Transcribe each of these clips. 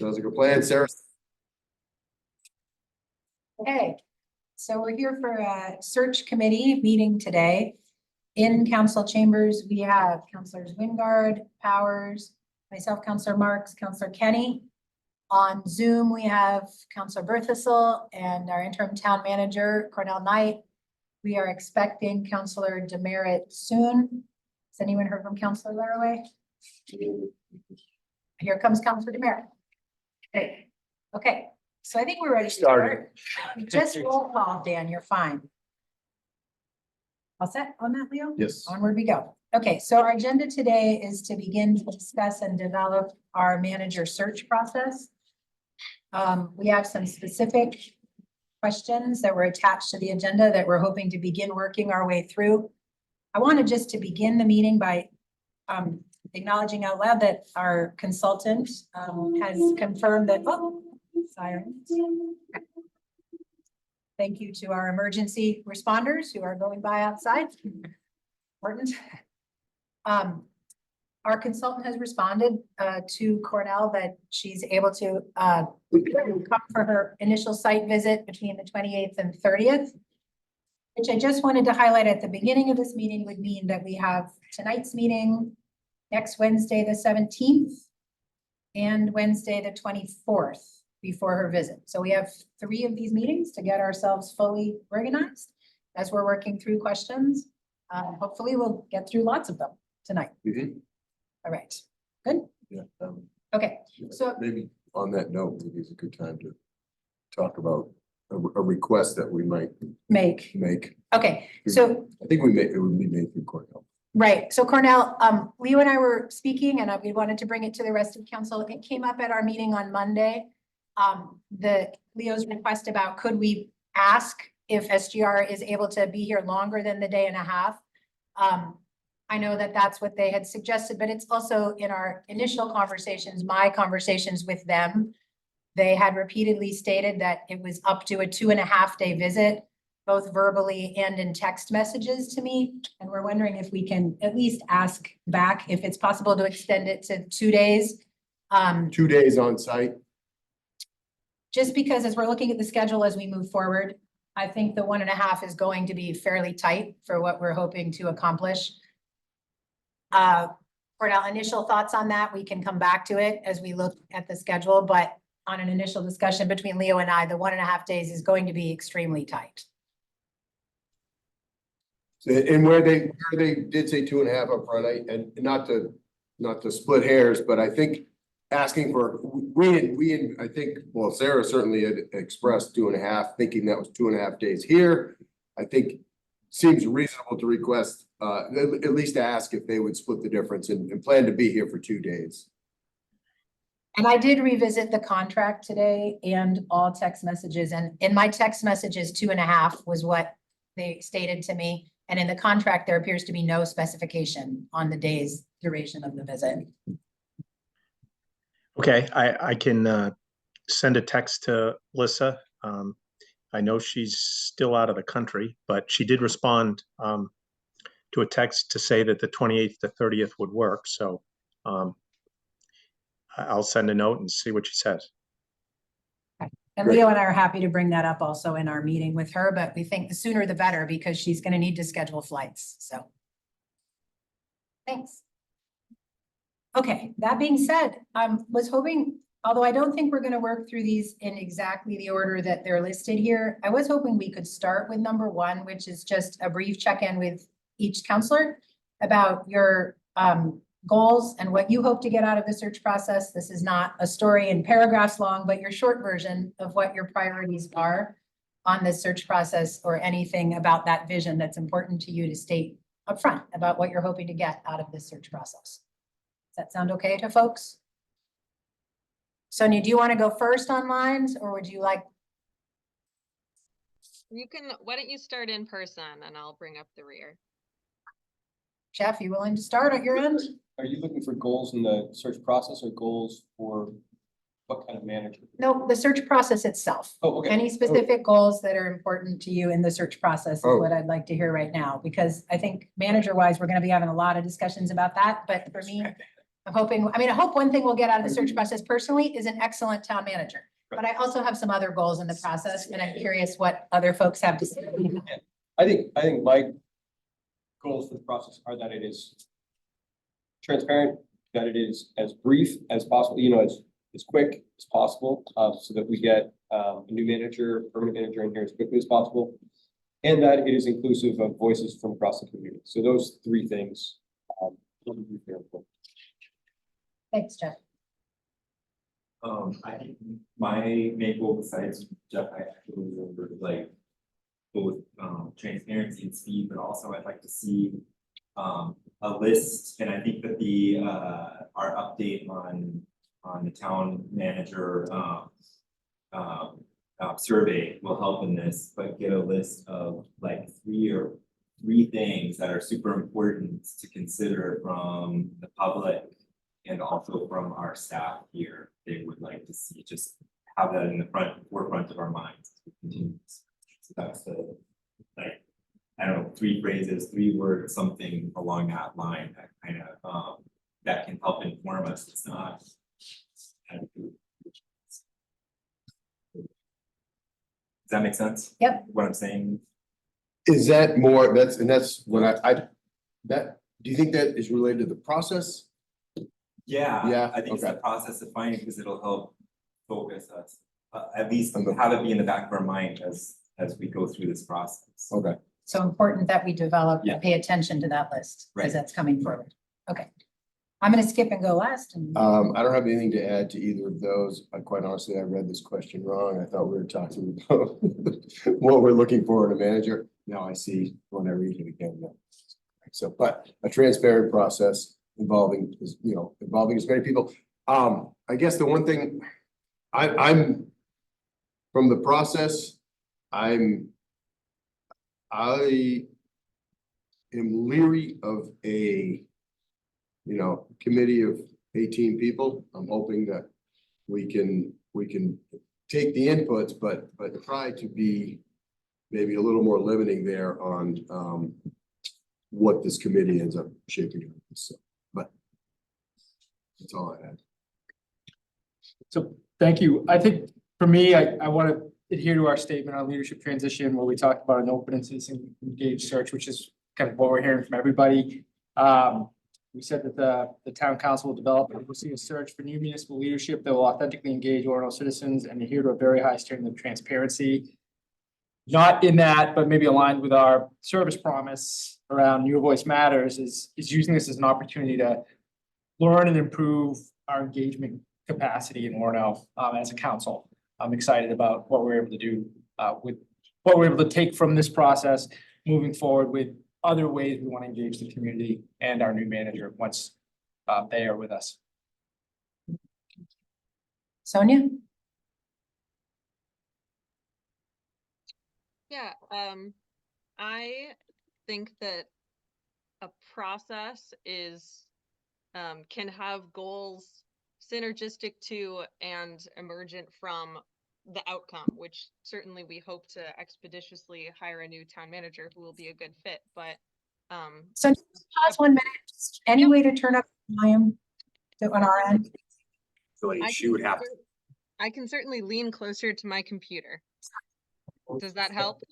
Sounds like a plan, Sarah. Okay, so we're here for a search committee meeting today. In council chambers, we have Councilors Wingard, Powers, myself, Councilor Marks, Councilor Kenny. On Zoom, we have Councilor Berthasel and our interim town manager, Cornell Knight. We are expecting Councilor Demerit soon. Has anyone heard from Councilor Laraway? Here comes Councilor Demerit. Okay, so I think we're ready to start. Just roll call, Dan, you're fine. All set on that, Leo? Yes. Onward we go. Okay, so our agenda today is to begin to discuss and develop our manager search process. We have some specific questions that were attached to the agenda that we're hoping to begin working our way through. I wanted just to begin the meeting by acknowledging out loud that our consultant has confirmed that, sirens. Thank you to our emergency responders who are going by outside. Important. Our consultant has responded to Cornell that she's able to come for her initial site visit between the 28th and 30th, which I just wanted to highlight at the beginning of this meeting would mean that we have tonight's meeting next Wednesday, the 17th, and Wednesday, the 24th before her visit. So we have 3 of these meetings to get ourselves fully organized as we're working through questions. Hopefully we'll get through lots of them tonight. Mhm. All right, good? Yeah. Okay, so Maybe on that note, maybe it's a good time to talk about a request that we might make, make. okay, so, I think it would be made through Cornell. right, so Cornell, Leo and I were speaking and we wanted to bring it to the rest of council. It came up at our meeting on Monday. Leo's request about could we ask if SGR is able to be here longer than the day and a half. I know that that's what they had suggested, but it's also in our initial conversations, my conversations with them. They had repeatedly stated that it was up to a 2.5 day visit, both verbally and in text messages to me. And we're wondering if we can at least ask back if it's possible to extend it to 2 days. 2 days on site. Just because as we're looking at the schedule as we move forward, I think the 1.5 is going to be fairly tight for what we're hoping to accomplish. Cornell, initial thoughts on that, we can come back to it as we look at the schedule, but on an initial discussion between Leo and I, the 1.5 days is going to be extremely tight. And where they did say 2.5 up front, and not to split hairs, but I think asking for, I think, well, Sarah certainly had expressed 2.5, thinking that was 2.5 days here. I think seems reasonable to request, at least to ask if they would split the difference and plan to be here for 2 days. And I did revisit the contract today and all text messages, and in my text messages, 2.5 was what they stated to me. And in the contract, there appears to be no specification on the day's duration of the visit. Okay, I can send a text to Lissa. I know she's still out of the country, but she did respond to a text to say that the 28th to 30th would work. So I'll send a note and see what she says. And Leo and I are happy to bring that up also in our meeting with her, but we think the sooner the better because she's going to need to schedule flights. So thanks. Okay, that being said, I was hoping, although I don't think we're going to work through these in exactly the order that they're listed here, I was hoping we could start with number 1, which is just a brief check-in with each counselor about your goals and what you hope to get out of the search process. This is not a story in paragraphs long, but your short version of what your priorities are on this search process or anything about that vision that's important to you to state upfront about what you're hoping to get out of this search process. Does that sound okay to folks? Sonia, do you want to go first on lines or would you like? You can, why don't you start in person and I'll bring up the rear. Jeff, you willing to start at your end? Are you looking for goals in the search process or goals for what kind of manager? No, the search process itself. Oh, okay. Any specific goals that are important to you in the search process is Oh. what I'd like to hear right now, because I think manager wise, we're going to be having a lot of discussions about that. But for me, I'm hoping, I mean, I hope one thing we'll get out of the search process personally is an excellent town manager. But I also have some other goals in the process, and I'm curious what other folks have to say. I think my goals for the process are that it is transparent, that it is as brief as possible, you know, as quick as possible, so that we get a new manager, permanent manager in here as quickly as possible. And that it is inclusive of voices from across the community. So those three things. Will be very important. Thanks, Jeff. I think my main goal besides Jeff, I actually remember like both transparency and speed, but also I'd like to see a list, and I think that the our update on the town manager survey will help in this, but get a list of like three things that are super important to consider from the public and also from our staff here. They would like to see, just have that in the forefront of our minds as we continue. So that's the, like, I don't know, 3 phrases, 3 words, something along that line that kind of that can help inform us. It's not. Does that make sense? Yep. What I'm saying? Is that more, that's when do you think that is related to the process? Yeah. Yeah, I think it's okay. the process of finding, because it'll help focus us, at least On the- have it be in the back of our mind as we go through this process. Okay. So important that we develop Yeah. and pay attention to that list, Right. because that's coming forward. Okay. I'm gonna skip and go last and I don't have anything to add to either of those. Quite honestly, I read this question wrong. I thought we were talking about what we're looking for in a manager. Now I see when I read it again. No. So, but a transparent process involving, involving as many people. I guess the one thing I'm from the process, I am leery of a committee of 18 people. I'm hoping that we can take the inputs, but try to be maybe a little more limiting there on what this committee ends up shaping up. So, but that's all I had. So thank you. I think for me, I want to adhere to our statement on leadership transition where we talked about an open and citizen engaged search, which is kind of what we're hearing from everybody. We said that the town council will develop and oversee a search for new municipal leadership that will authentically engage Orono citizens and adhere to a very high standard of transparency. Not in that, but maybe aligned with our service promise around Your Voice Matters is using this as an opportunity to learn and improve our engagement capacity in Orono as a council. I'm excited about what we're able to do with what we're able to take from this process moving forward with other ways we want to engage the community and our new manager once they are with us. Sonia? Yeah, I think that a process is can have goals synergistic to and emergent from the outcome, which certainly we hope to expeditioally hire a new town manager who will be a good fit, but So just pause 1 minute. Just any way to turn up the volume on our end? I can certainly lean closer to my computer. Does that help?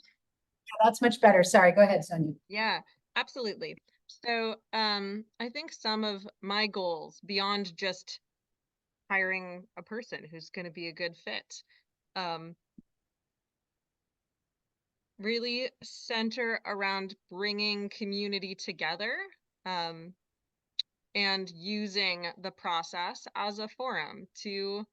That's much better. Sorry, go ahead, Sonia. Yeah, absolutely. So I think some of my goals beyond just hiring a person who's going to be a good fit really center around bringing community together and using the process as a forum to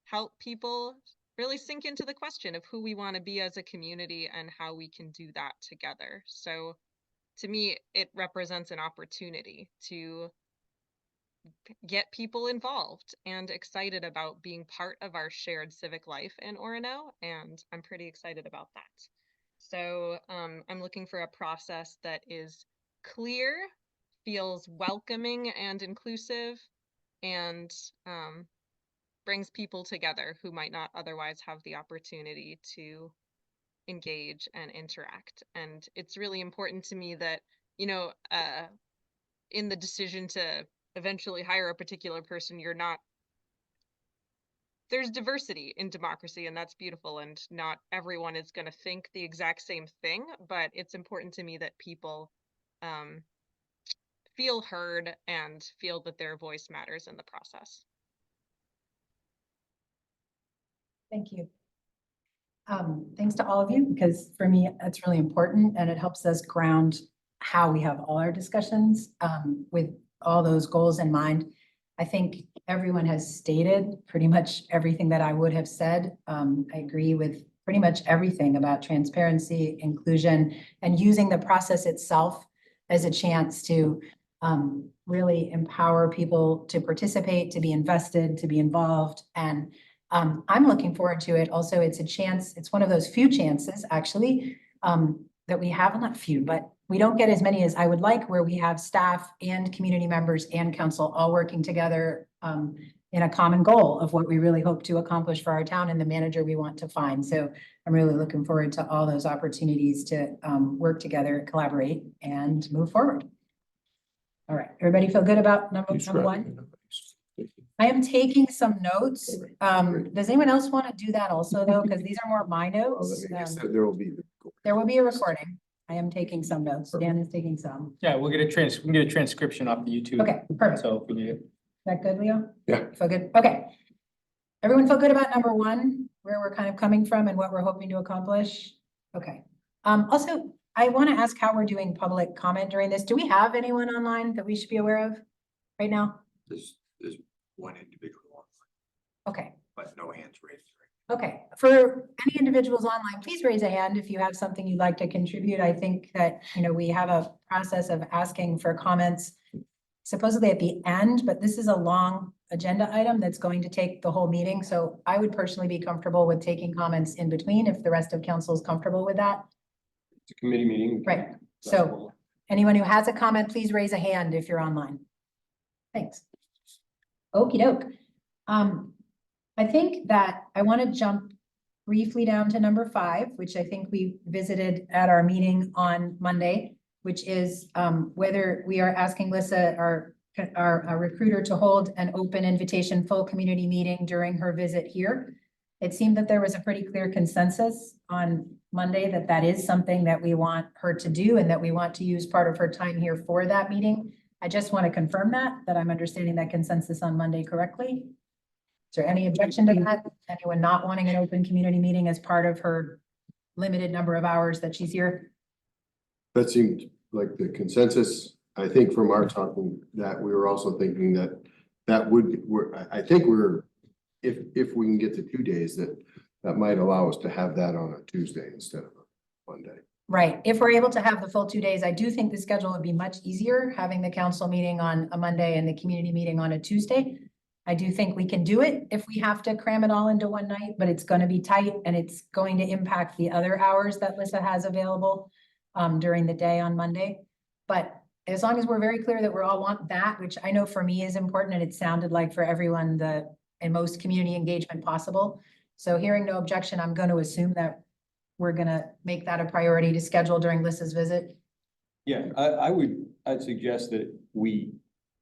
help people really sink into the question of who we want to be as a community and how we can do that together. So to me, it represents an opportunity to get people involved and excited about being part of our shared civic life in Orono, and I'm pretty excited about that. So I'm looking for a process that is clear, feels welcoming and inclusive, and brings people together who might not otherwise have the opportunity to engage and interact. And it's really important to me that, in the decision to eventually hire a particular person, you're not, there's diversity in democracy, and that's beautiful, and not everyone is going to think the exact same thing, but it's important to me that people feel heard and feel that their voice matters in the process. Thank you. Thanks to all of you, because for me, that's really important and it helps us ground how we have all our discussions with all those goals in mind. I think everyone has stated pretty much everything that I would have said. I agree with pretty much everything about transparency, inclusion, and using the process itself as a chance to really empower people to participate, to be invested, to be involved. And I'm looking forward to it. Also, it's a chance, it's one of those few chances actually that we have, not few, but we don't get as many as I would like, where we have staff and community members and council all working together in a common goal of what we really hope to accomplish for our town and the manager we want to find. So I'm really looking forward to all those opportunities to work together, collaborate, and move forward. All right, everybody feel good about number one? I am taking some notes. Does anyone else want to do that also though? Because these are more my notes. There will be. There will be a recording. I am taking some notes. Dan is taking some. Yeah, we can get a transcription off the YouTube. Okay, perfect. So if we need it. Is that good, Leo? Yeah. Feel good? Okay. Everyone feel good about number one, where we're kind of coming from and what we're hoping to accomplish? Okay. Also, I want to ask how we're doing public comment during this. Do we have anyone online that we should be aware of right now? There's one individual online, Okay. but no hands raised. Okay, for any individuals online, please raise a hand if you have something you'd like to contribute. I think that, you know, we have a process of asking for comments supposedly at the end, but this is a long agenda item that's going to take the whole meeting. So I would personally be comfortable with taking comments in between if the rest of council is comfortable with that. It's a committee meeting. Right, so anyone who has a comment, please raise a hand if you're online. Thanks. Okey doke. I think that I want to jump briefly down to number 5, which I think we visited at our meeting on Monday, which is whether we are asking Lissa, our recruiter, to hold an open invitation full community meeting during her visit here. It seemed that there was a pretty clear consensus on Monday that that is something that we want her to do and that we want to use part of her time here for that meeting. I just want to confirm that I'm understanding that consensus on Monday correctly. Is there any objection to that? Anyone not wanting an open community meeting as part of her limited number of hours that she's here? That seemed like the consensus. I think from our talking that we were also thinking that would, I think if we can get to 2 days, that might allow us to have that on a Tuesday instead of a Monday. Right. If we're able to have the full 2 days, I do think the schedule would be much easier, having the council meeting on a Monday and the community meeting on a Tuesday. I do think we can do it if we have to cram it all into one night, but it's going to be tight and it's going to impact the other hours that Lissa has available during the day on Monday. But as long as we're very clear that we all want that, which I know for me is important, and it sounded like for everyone and most community engagement possible. So hearing no objection, I'm going to assume that we're going to make that a priority to schedule during Lissa's visit. Yeah, I'd suggest that we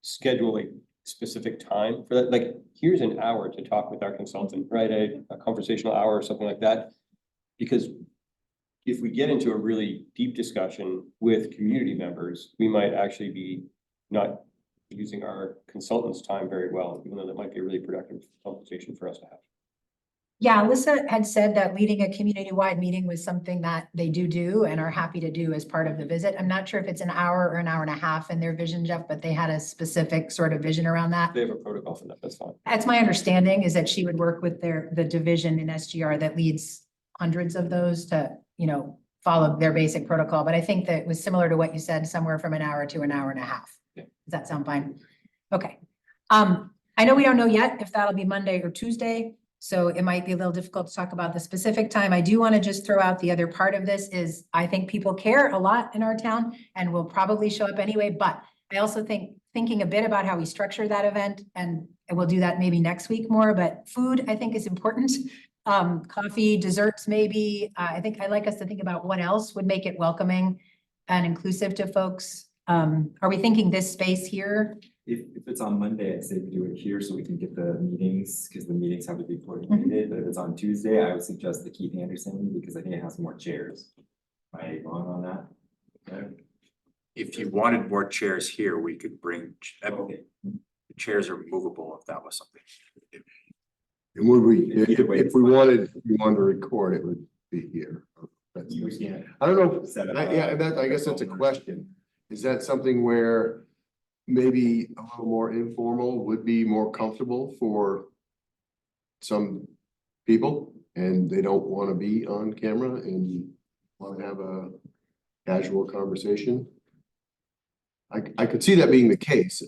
schedule a specific time for that. Like, here's an hour to talk with our consultant, right? A conversational hour or something like that. Because if we get into a really deep discussion with community members, we might actually be not using our consultant's time very well, even though that might be a really productive conversation for us to have. Yeah, Lissa had said that leading a community-wide meeting was something that they do and are happy to do as part of the visit. I'm not sure if it's an hour or an hour and a half in their vision, Jeff, but they had a specific sort of vision around that. They have a protocol for that, that's fine. That's my understanding, is that she would work with the division in SGR that leads hundreds of those to, you know, follow their basic protocol. But I think that it was similar to what you said, somewhere from an hour to an hour and a half. Yeah. Does that sound fine? Okay. I know we don't know yet if that'll be Monday or Tuesday, so it might be a little difficult to talk about the specific time. I do want to just throw out the other part of this is I think people care a lot in our town and will probably show up anyway, but I also think thinking a bit about how we structure that event, and we'll do that maybe next week more, but food I think is important. Coffee, desserts, maybe. I think I'd like us to think about what else would make it welcoming and inclusive to folks. Are we thinking this space here if it's on Monday, I'd say we do it here so we can get the meetings, because the meetings have to be coordinated, but if it's on Tuesday, I would suggest the Keith Anderson, because I think it has more chairs. Am I wrong on that? Okay. If you wanted more chairs here, we could bring, Okay. the chairs are movable if that was something. And would we, Either way, if we wanted to record, it would be here. That's- You can't I don't know, set up I guess that's a question. Is that something where maybe a little more informal would be more comfortable for some people and they don't want to be on camera and want to have a casual conversation? I could see that being the case.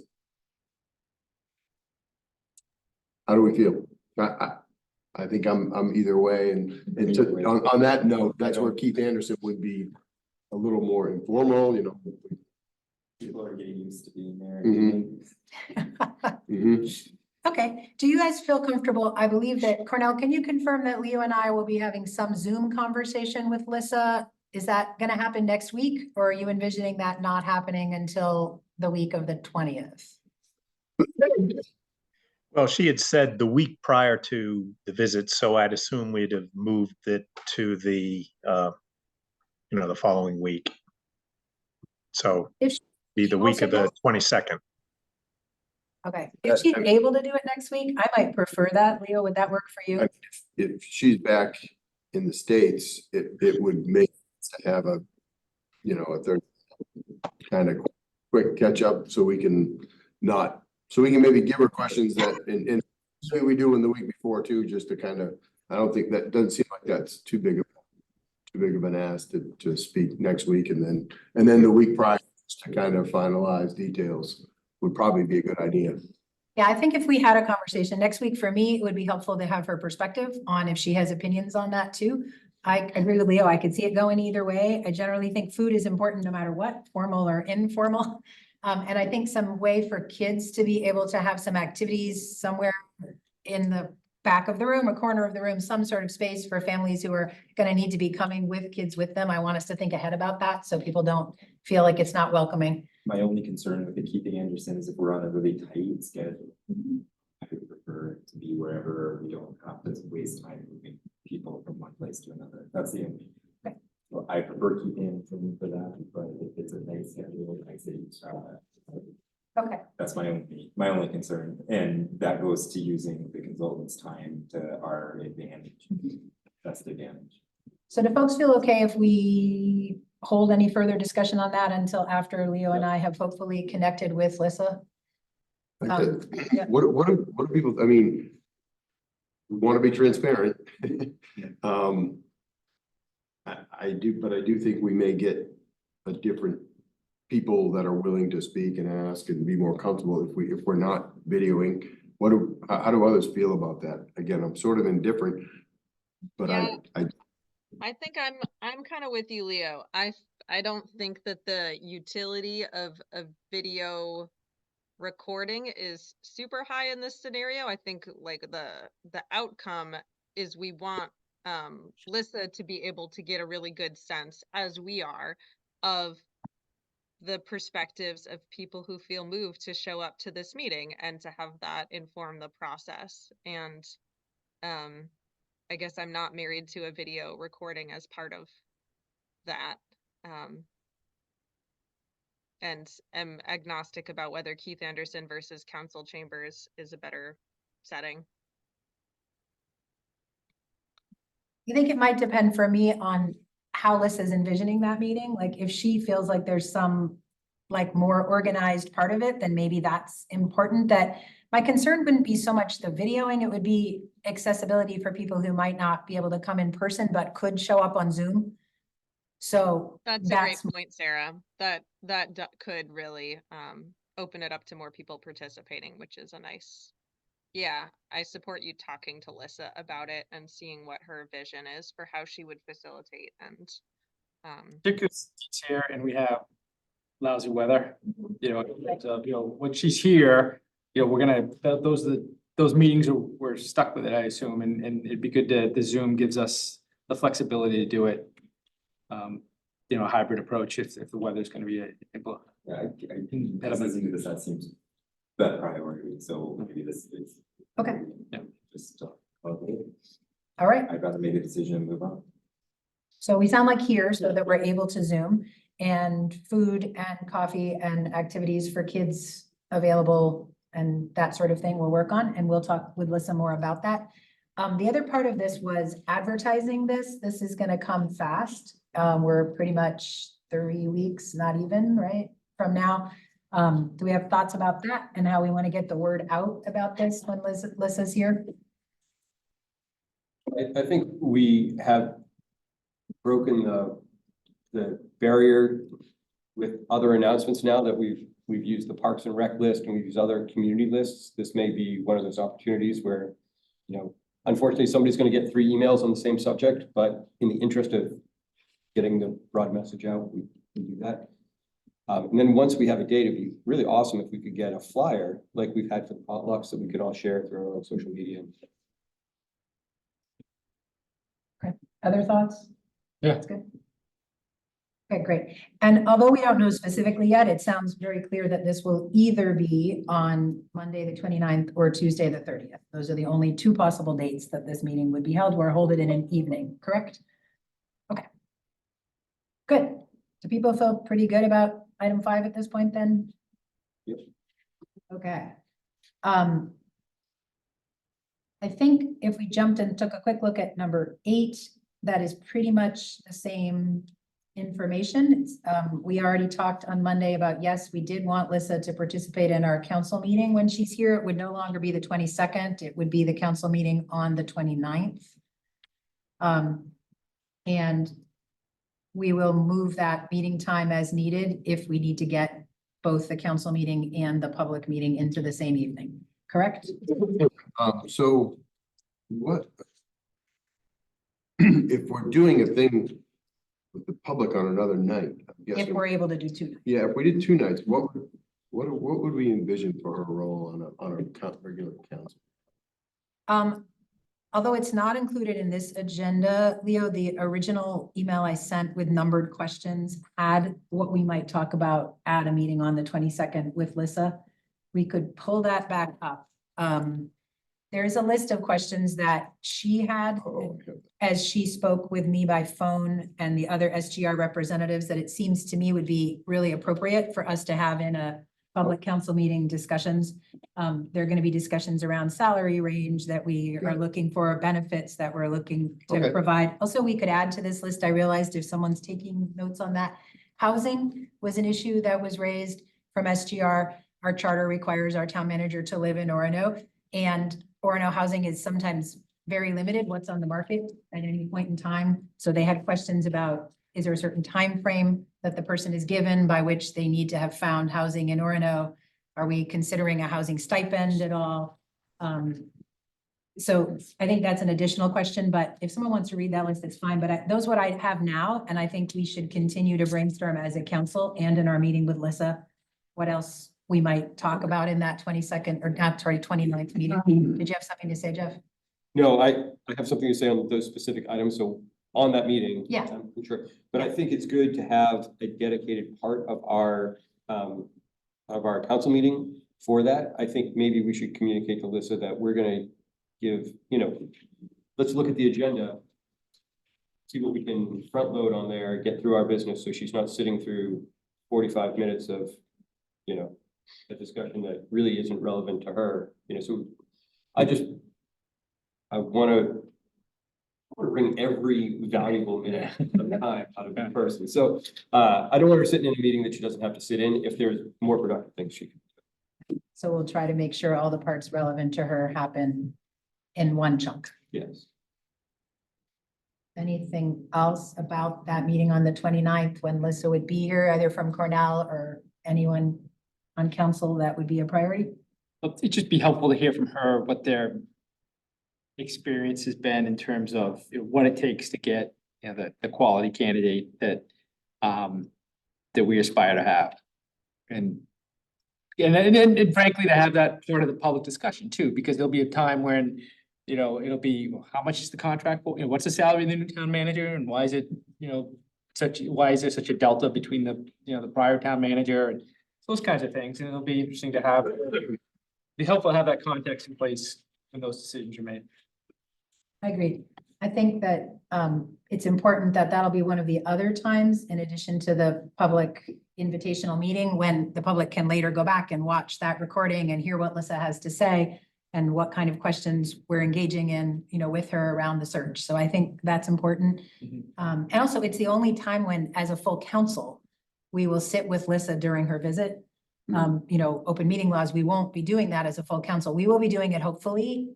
How do we feel? I think I'm either way and on that note, that's where Keith Anderson would be a little more informal, you know. people are getting used to being there. Mhm. Okay, do you guys feel comfortable? I believe that, Cornell, can you confirm that Leo and I will be having some Zoom conversation with Lissa? Is that gonna happen next week, or are you envisioning that not happening until the week of the 20th? Well, she had said the week prior to the visit, so I'd assume we'd have moved it to the, the following week. So If she- be the week of the 22nd. Okay, if she's able to do it next week, I might prefer that. Leo, would that work for you? If she's back in the States, it would make sense to have a third kind of quick catch up so we can maybe give her questions that and say we do in the week before too, just to kind of, I don't think that doesn't seem like that's too big of an ask to speak next week and then the week prior to kind of finalize details would probably be a good idea. Yeah, I think if we had a conversation next week, for me, it would be helpful to have her perspective on if she has opinions on that too. I agree with Leo. I could see it going either way. I generally think food is important no matter what, formal or informal. And I think some way for kids to be able to have some activities somewhere in the back of the room, a corner of the room, some sort of space for families who are going to need to be coming with kids with them. I want us to think ahead about that so people don't feel like it's not welcoming. My only concern with the Keith Anderson is if we're on a really tight schedule. I would prefer to be wherever we don't have to waste time moving people from one place to another. That's the only. Okay. Well, I prefer Keith Anderson for that, but if it's a nice schedule, I say Okay. that's my only concern, and that goes to using the consultant's time to our advantage. That's the advantage. So do folks feel okay if we hold any further discussion on that until after Leo and I have hopefully connected with Lissa? Yeah. What do people, I mean, we want to be transparent. I do think we may get a different people that are willing to speak and ask and be more comfortable if we're not videoing. How do others feel about that? Again, I'm sort of indifferent, but Yeah. I think I'm kind of with you, Leo. I don't think that the utility of a video recording is super high in this scenario. I think like the outcome is we want Lissa to be able to get a really good sense, as we are, of the perspectives of people who feel moved to show up to this meeting and to have that inform the process. And I guess I'm not married to a video recording as part of that. And am agnostic about whether Keith Anderson versus council chambers is a better setting. You think it might depend for me on how Lissa's envisioning that meeting? Like if she feels like there's some like more organized part of it, then maybe that's important. That my concern wouldn't be so much the videoing, it would be accessibility for people who might not be able to come in person, but could show up on Zoom. So That's a great point, Sarah. That could really open it up to more people participating, which is a nice. Yeah, I support you talking to Lissa about it and seeing what her vision is for how she would facilitate and Particularly she's here and we have lousy weather, when she's here, we're gonna, those meetings we're stuck with it, I assume, and it'd be good to, the Zoom gives us the flexibility to do it. A hybrid approach if the weather's gonna be Yeah, I think that seems the priority, so maybe this is. Okay. Yeah. Just, okay, All right. I'd rather make a decision and move on. So we sound like here so that we're able to Zoom and food and coffee and activities for kids available and that sort of thing we'll work on, and we'll talk with Lisa more about that. The other part of this was advertising this. This is gonna come fast. We're pretty much 3 weeks, not even, right, from now. Do we have thoughts about that and how we want to get the word out about this when Lisa's here? I think we have broken the barrier with other announcements now that we've used the Parks and Rec list and we've used other community lists. This may be one of those opportunities where, you know, unfortunately, somebody's gonna get 3 emails on the same subject, but in the interest of getting the broad message out, we do that. And then once we have a date, it'd be really awesome if we could get a flyer like we've had for the potlucks that we could all share through our own social media. Other thoughts? Yeah. That's good. Okay, great. And although we don't know specifically yet, it sounds very clear that this will either be on Monday, the 29th or Tuesday, the 30th. Those are the only 2 possible dates that this meeting would be held, or hold it in an evening, correct? Okay. Good. Do people feel pretty good about item 5 at this point then? Yep. Okay. I think if we jumped and took a quick look at number 8, that is pretty much the same information. It's, we already talked on Monday about, yes, we did want Lisa to participate in our council meeting when she's here. It would no longer be the 22nd. It would be the council meeting on the 29th. And we will move that meeting time as needed if we need to get both the council meeting and the public meeting into the same evening, correct? So what? If we're doing a thing with the public on another night, I'm If guessing, we're able to do 2 nights. yeah, if we did 2 nights, what would we envision for her role on a regular council? Although it's not included in this agenda, Leo, the original email I sent with numbered questions had what we might talk about at a meeting on the 22nd with Lisa. We could pull that back up. There is a list of questions that she had Oh, okay. as she spoke with me by phone and the other SGR representatives that it seems to me would be really appropriate for us to have in a public council meeting discussions. There are going to be discussions around salary range that we are looking for, benefits that we're looking to Okay. provide. Also, we could add to this list, I realized if someone's taking notes on that, housing was an issue that was raised from SGR. Our charter requires our town manager to live in Orono, and Orono housing is sometimes very limited, what's on the market at any point in time. So they had questions about, is there a certain time frame that the person is given by which they need to have found housing in Orono? Are we considering a housing stipend at all? So I think that's an additional question, but if someone wants to read that list, it's fine. But those what I have now, and I think we should continue to brainstorm as a council and in our meeting with Lisa, what else we might talk about in that 22nd or not, sorry, 29th meeting. Did you have something to say, Jeff? No, I have something to say on those specific items, so on that meeting. Yeah. I'm sure, but I think it's good to have a dedicated part of our council meeting for that. I think maybe we should communicate to Lisa that we're gonna give, you know, let's look at the agenda, see what we can front load on there, get through our business, so she's not sitting through 45 minutes of, you know, a discussion that really isn't relevant to her, you know, so I wanna bring every valuable minute of time out of the person. So I don't want her sitting in a meeting that she doesn't have to sit in if there's more productive things she can do. So we'll try to make sure all the parts relevant to her happen in one chunk. Yes. Anything else about that meeting on the 29th when Lisa would be here, either from Cornell or anyone on council that would be a priority? It'd just be helpful to hear from her what their experience has been in terms of, you know, what it takes to get, you know, the quality candidate that that we aspire to have. And frankly, to have that part of the public discussion too, because there'll be a time when, you know, it'll be, well, how much is the contract for, you know, what's the salary of the new town manager, and why is it, you know, why is there such a delta between the, you know, the prior town manager, and those kinds of things, and it'll be interesting to have be helpful to have that context in place when those decisions are made. I agree. I think that it's important that that'll be one of the other times, in addition to the public invitational meeting, when the public can later go back and watch that recording and hear what Lissa has to say and what kind of questions we're engaging in, you know, with her around the search. So I think that's important. Mhm. And also, it's the only time when, as a full council, we will sit with Lissa during her visit. You know, open meeting laws, we won't be doing that as a full council. We will be doing it hopefully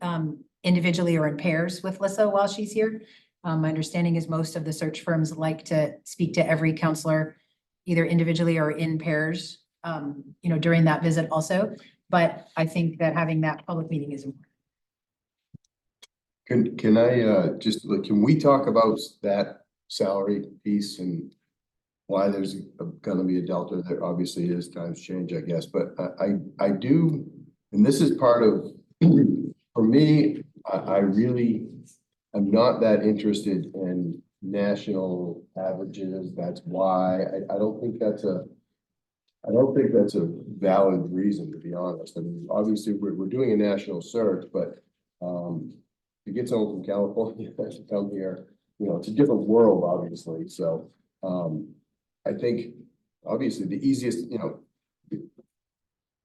individually or in pairs with Lissa while she's here. My understanding is most of the search firms like to speak to every counselor either individually or in pairs, you know, during that visit also. But I think that having that public meeting is important. Can I just, can we talk about that salary piece and why there's gonna be a delta? There obviously is, times change, I guess, but I do, and this is part of, for me, I really am not that interested in national averages. That's why I don't think that's a valid reason, to be honest. I mean, obviously, we're doing a national search, but to get someone from California to come here, you know, it's a different world, obviously. So I think obviously the easiest, you know,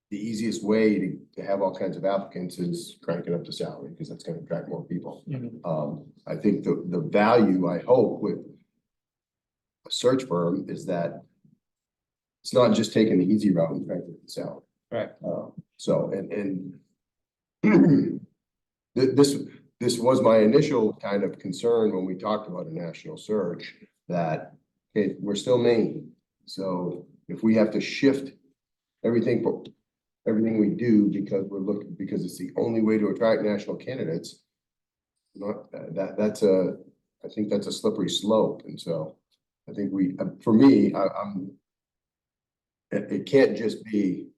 the easiest way to have all kinds of applicants is cranking up the salary, because that's going to attract more people. I think the value, I hope, with a search firm is that it's not just taking the easy route and cranking up the salary. Right. So, this was my initial kind of concern when we talked about a national search, that we're still Maine. So if we have to shift everything we do because it's the only way to attract national candidates, I think that's a slippery slope. And so I think for me, it can't just be,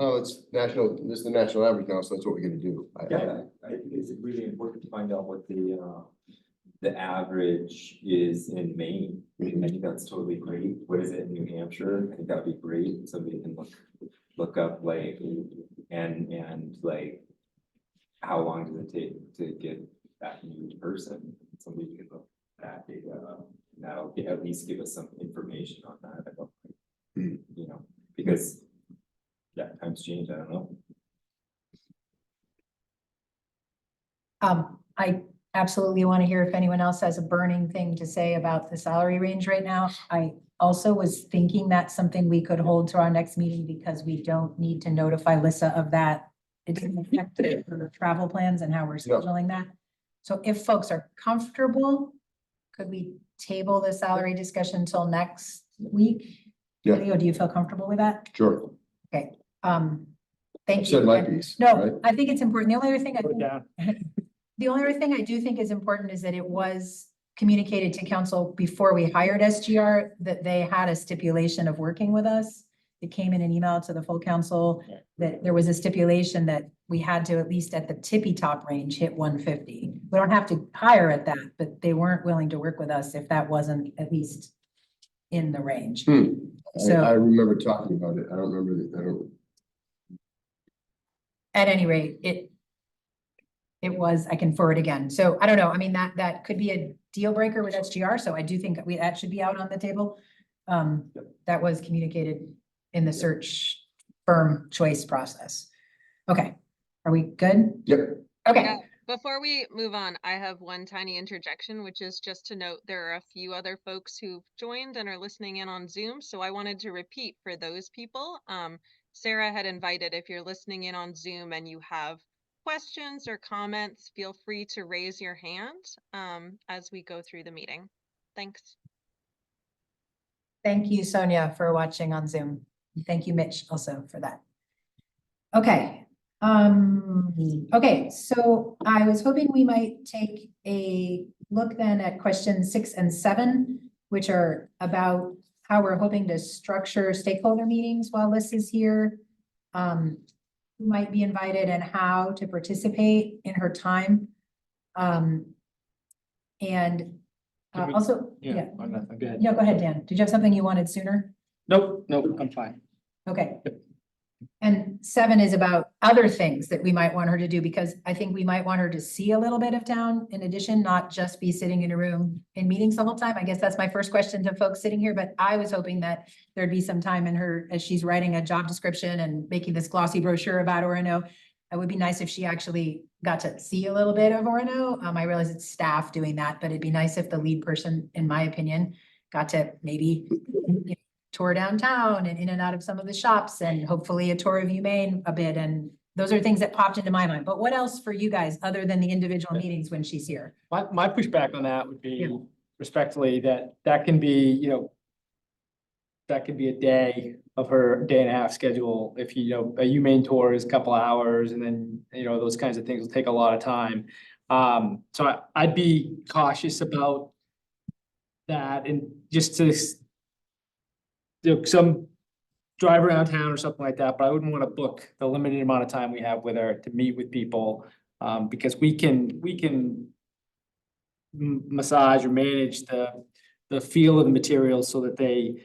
oh, it's national, this is the national average now, so that's what we're gonna do. Yeah, I think it's really important to find out what the average is in Maine. I think that's totally great. What is it in New Hampshire? I think that'd be great. Somebody can look up like, and like, how long does it take to get that new person? Somebody can look at that data up. That'll at least give us some information on that. I don't think, you know, because yeah, times change. I don't know. I absolutely want to hear if anyone else has a burning thing to say about the salary range right now. I also was thinking that's something we could hold to our next meeting, because we don't need to notify Lissa of that. It's affected her travel plans and how we're scheduling that. So if folks are comfortable, could we table the salary discussion until next week? Yeah. Leo, do you feel comfortable with that? Sure. Okay, I've thank you. said my piece. No, right? I think it's important. The only other thing I Put it think down. the only other thing I do think is important is that it was communicated to council before we hired SGR, that they had a stipulation of working with us. It came in an email to the full council that there was a stipulation that we had to, at least at the tippy top range, hit 150. We don't have to hire at that, but they weren't willing to work with us if that wasn't at least in the range. So- I remember talking about it. I don't remember At any rate, it was, I can forward again. So I don't know. I mean, that could be a deal breaker with SGR. So I do think that should be out on the table. That was communicated in the search firm choice process. Okay, are we good? Yep. Okay, Yeah, before we move on, I have one tiny interjection, which is just to note there are a few other folks who've joined and are listening in on Zoom. So I wanted to repeat for those people. Sarah had invited, if you're listening in on Zoom and you have questions or comments, feel free to raise your hand as we go through the meeting. Thanks. thank you, Sonia, for watching on Zoom. Thank you, Mitch, also for that. Okay. Okay, so I was hoping we might take a look then at questions 6 and 7, which are about how we're hoping to structure stakeholder meetings while Liz is here. Who might be invited and how to participate in her time. And Can we- also, Yeah, I'm not, go ahead. yeah, go ahead, Dan. Did you have something you wanted sooner? Nope, I'm fine. Okay. And 7 is about other things that we might want her to do, because I think we might want her to see a little bit of town in addition, not just be sitting in a room in meetings the whole time. I guess that's my first question to folks sitting here, but I was hoping that there'd be some time in her, as she's writing a job description and making this glossy brochure about Orono. It would be nice if she actually got to see a little bit of Orono. I realize it's staff doing that, but it'd be nice if the lead person, in my opinion, got to maybe tour downtown and in and out of some of the shops, and hopefully a tour of UMaine a bit. And those are things that popped into my mind. But what else for you guys, other than the individual meetings when she's here? My pushback on that would Yeah. be respectfully that can be, that could be a day of her day and a half schedule. If a UMaine tour is a couple of hours, and then, those kinds of things will take a lot of time. So I'd be cautious about that, and just to some drive around town or something like that, but I wouldn't want to book the limited amount of time we have with her to meet with people. Because we can massage or manage the feel of the materials so that they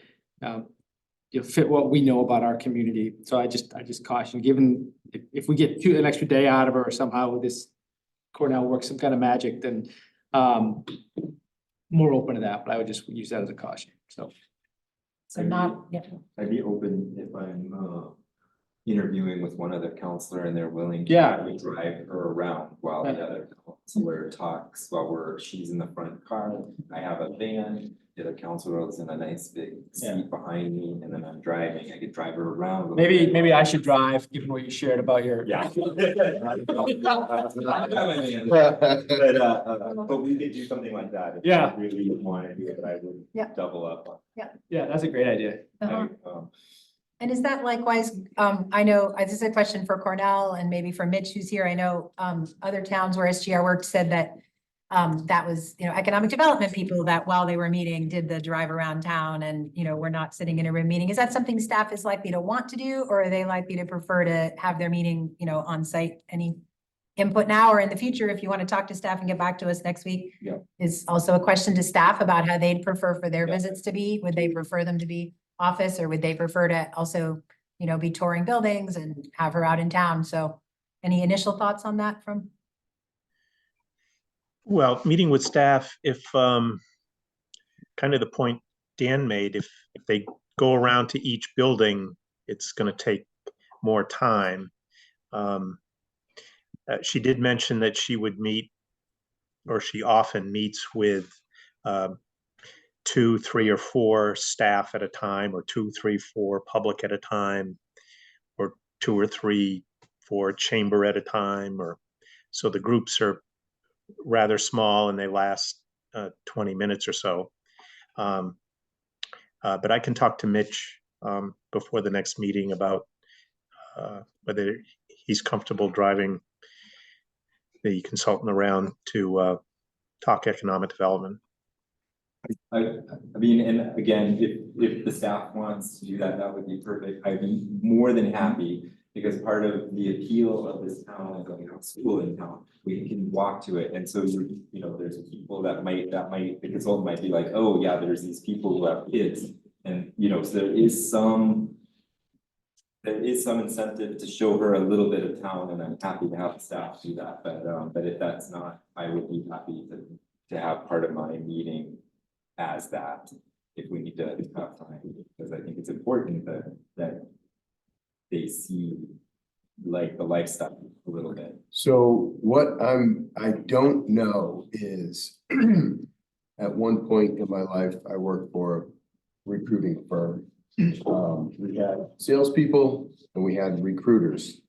fit what we know about our community. So I just caution, given if we get an extra day out of her or somehow with this Cornell works some kind of magic, then more open to that, but I would just use that as a caution, so. So not, yeah. I'd be open if I'm interviewing with one other counselor and they're willing to Yeah. have me drive her around while the other counselor talks while she's in the front car. I have a van, the other counselor is in a nice big Yeah. seat behind me, and then I'm driving. I could drive her around. a little bit. Maybe I should drive, given what you shared about your. Yeah. But we could do something like that. If Yeah. you really want to do it, I would Yeah. double up on. Yeah, that's a great idea. Uh-huh. I, And is that likewise, I know, this is a question for Cornell and maybe for Mitch who's here. I know, other towns where SGR worked said that that was, economic development people that while they were meeting did the drive around town and, we're not sitting in a room meeting. Is that something staff is likely to want to do, or are they likely to prefer to have their meeting, on site? Any input now or in the future, if you want to talk to staff and get back to us next week? Yeah. Is also a question to staff about how they'd prefer for their Yeah. visits to be. Would they prefer them to be office, or would they prefer to also, be touring buildings and have her out in town? So any initial thoughts on that from? Well, meeting with staff, if kind of the point Dan made, if they go around to each building, it's going to take more time. She did mention that she would meet, or she often meets with 2, 3, or 4 staff at a time, or 2, 3, 4 public at a time, or 2 or 3, 4 chamber at a time, or so the groups are rather small and they last 20 minutes or so. But I can talk to Mitch before the next meeting about whether he's comfortable driving the consultant around to talk economic development. I mean, and again, if the staff wants to do that, that would be perfect. I'd be more than happy, because part of the appeal of this town is, a school in town. We can walk to it, and so there's people that might, the consultant might be like, oh yeah, there's these people who have kids, and so there is some incentive to show her a little bit of town, and I'm happy to have the staff do that. But if that's not, I would be happy to have part of my meeting as that, if we need to have time, because I think it's important that they see like the lifestyle a little bit. So what I don't know is, at one point in my life, I worked for a recruiting firm. We had salespeople and we had recruiters.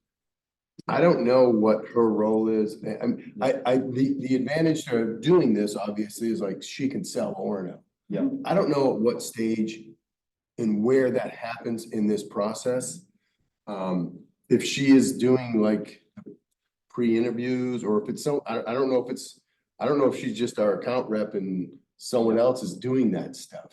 I don't know what her role is. The advantage of doing this obviously is like she can sell Orono. Yeah. I don't know at what stage and where that happens in this process. If she is doing like pre-interviews, or if it's I don't know if she's just our account rep and someone else is doing that stuff.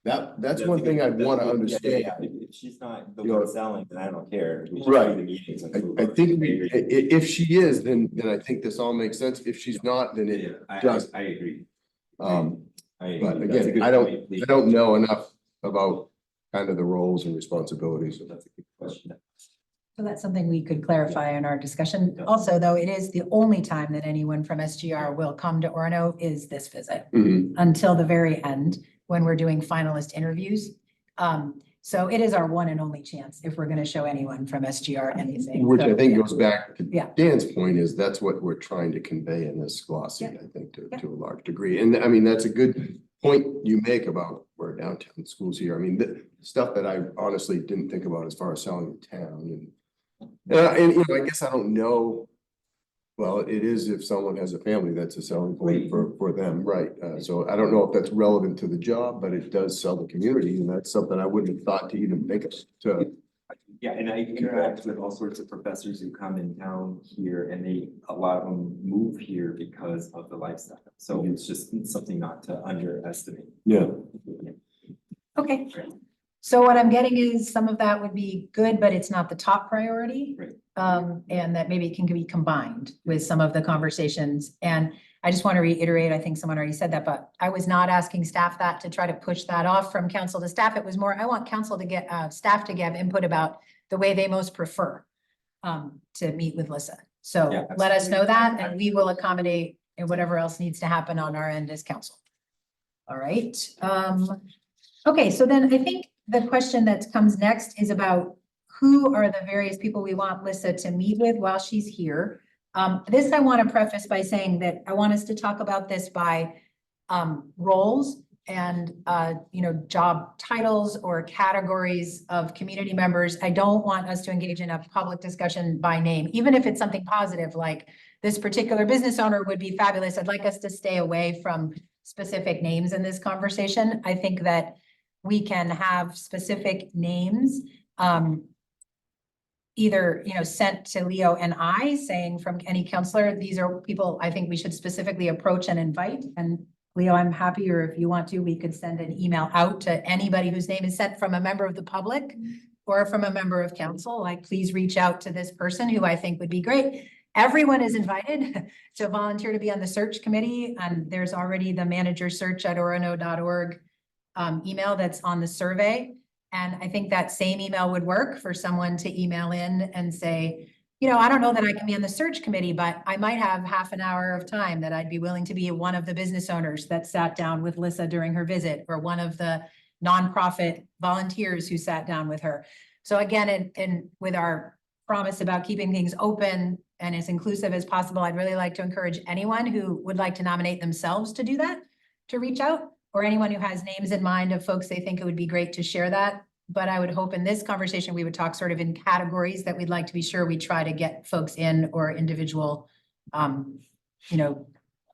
That's one thing I'd want to understand. Yeah. If she's not the You know, one selling, then I don't care. We should Right. do the meetings and move I on. think if she is, then I think this all makes sense. If she's not, then it does. I agree. But That's a again, good I point. don't know enough about kind of the roles and responsibilities. That's a good question. So that's something we could clarify in our discussion. Also, though, it is the only time that anyone from SGR will come to Orono is this visit Mhm. until the very end when we're doing finalist interviews. So it is our one and only chance if we're gonna show anyone from SGR anything. Which So, I think yeah. goes back to Yeah. Dan's point is that's what we're trying to convey in this glossy, Yeah. I think, Yeah. to a large degree. And I mean, that's a good point you make about where downtown schools here. I mean, the stuff that I honestly didn't think about as far as selling the town and you know, I guess I don't know. Well, it is if someone has a family, that's a selling point for them, right? So I don't know if that's relevant to the job, but it does sell the community and that's something I wouldn't have thought to even think of to. Yeah, and I interact with all sorts of professors who come in town here and a lot of them move here because of the lifestyle. So it's just something not to underestimate. Yeah. Okay, so what I'm getting is some of that would be good, but it's not the top priority. Right. And that maybe it can be combined with some of the conversations. And I just want to reiterate, I think someone already said that, but I was not asking staff that to try to push that off from council to staff. It was more, I want council to get, staff to give input about the way they most prefer to meet with Lissa. So Yeah, let us know that and we will accommodate and whatever else needs to happen on our end as council. All right. Okay, so then I think the question that comes next is about who are the various people we want Lissa to meet with while she's here. This I want to preface by saying that I want us to talk about this by roles and you know, job titles or categories of community members. I don't want us to engage in a public discussion by name, even if it's something positive like this particular business owner would be fabulous. I'd like us to stay away from specific names in this conversation. I think that we can have specific names either, you know, sent to Leo and I saying from any counselor, these are people I think we should specifically approach and invite. And Leo, I'm happy, or if you want to, we could send an email out to anybody whose name is sent from a member of the public or from a member of council, like, please reach out to this person who I think would be great. Everyone is invited to volunteer to be on the search committee. And there's already the manager search at orono.org email that's on the survey. And I think that same email would work for someone to email in and say, you know, I don't know that I can be on the search committee, but I might have half an hour of time that I'd be willing to be one of the business owners that sat down with Lissa during her visit, or one of the nonprofit volunteers who sat down with her. So again, and with our promise about keeping things open and as inclusive as possible, I'd really like to encourage anyone who would like to nominate themselves to do that, to reach out, or anyone who has names in mind of folks they think it would be great to share that. But I would hope in this conversation, we would talk sort of in categories that we'd like to be sure we try to get folks in, or individual, you know,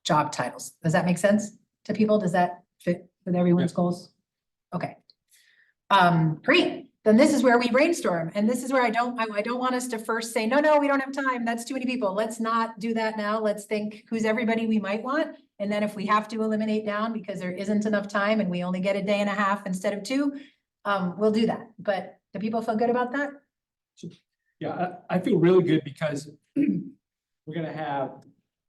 job titles. Does that make sense to people? Does that fit with everyone's goals? Okay. Great. Then this is where we brainstorm. And this is where I don't want us to first say, no, we don't have time. That's too many people. Let's not do that now. Let's think who's everybody we might want. And then if we have to eliminate down because there isn't enough time and we only get a day and a half instead of 2, we'll do that. But do people feel good about that? Yeah, I feel really good because we're gonna have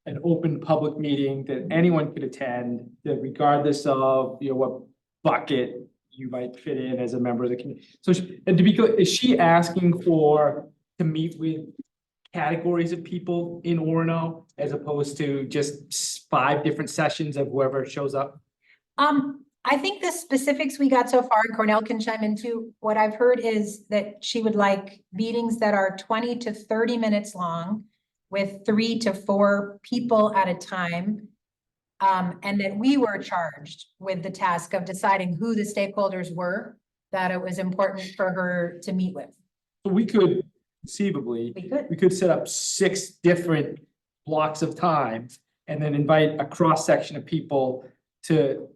an open public meeting that anyone could attend, that regardless of, you know, what bucket you might fit in as a member of the community. So, and to be clear, is she asking to meet with categories of people in Orono as opposed to just 5 different sessions of whoever shows up? I think the specifics we got so far, and Cornell can chime in too, what I've heard is that she would like meetings that are 20 to 30 minutes long with 3 to 4 people at a time. And that we were charged with the task of deciding who the stakeholders were that it was important for her to meet with. So we could conceivably, we could set up 6 different blocks of time and then invite a cross section of people to,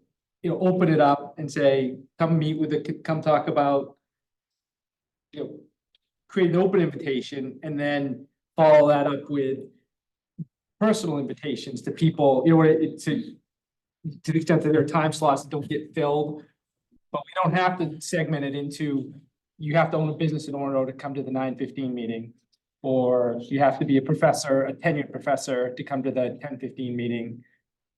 you know, open it up and say, come meet with come talk about, you know, create an open invitation and then follow that up with personal invitations to people, you know, to the extent that their time slots don't get filled. But we don't have to segment it into, you have to own a business in Orono to come to the 9:15 meeting. Or you have to be a professor, a tenured professor to come to the 10:15 meeting.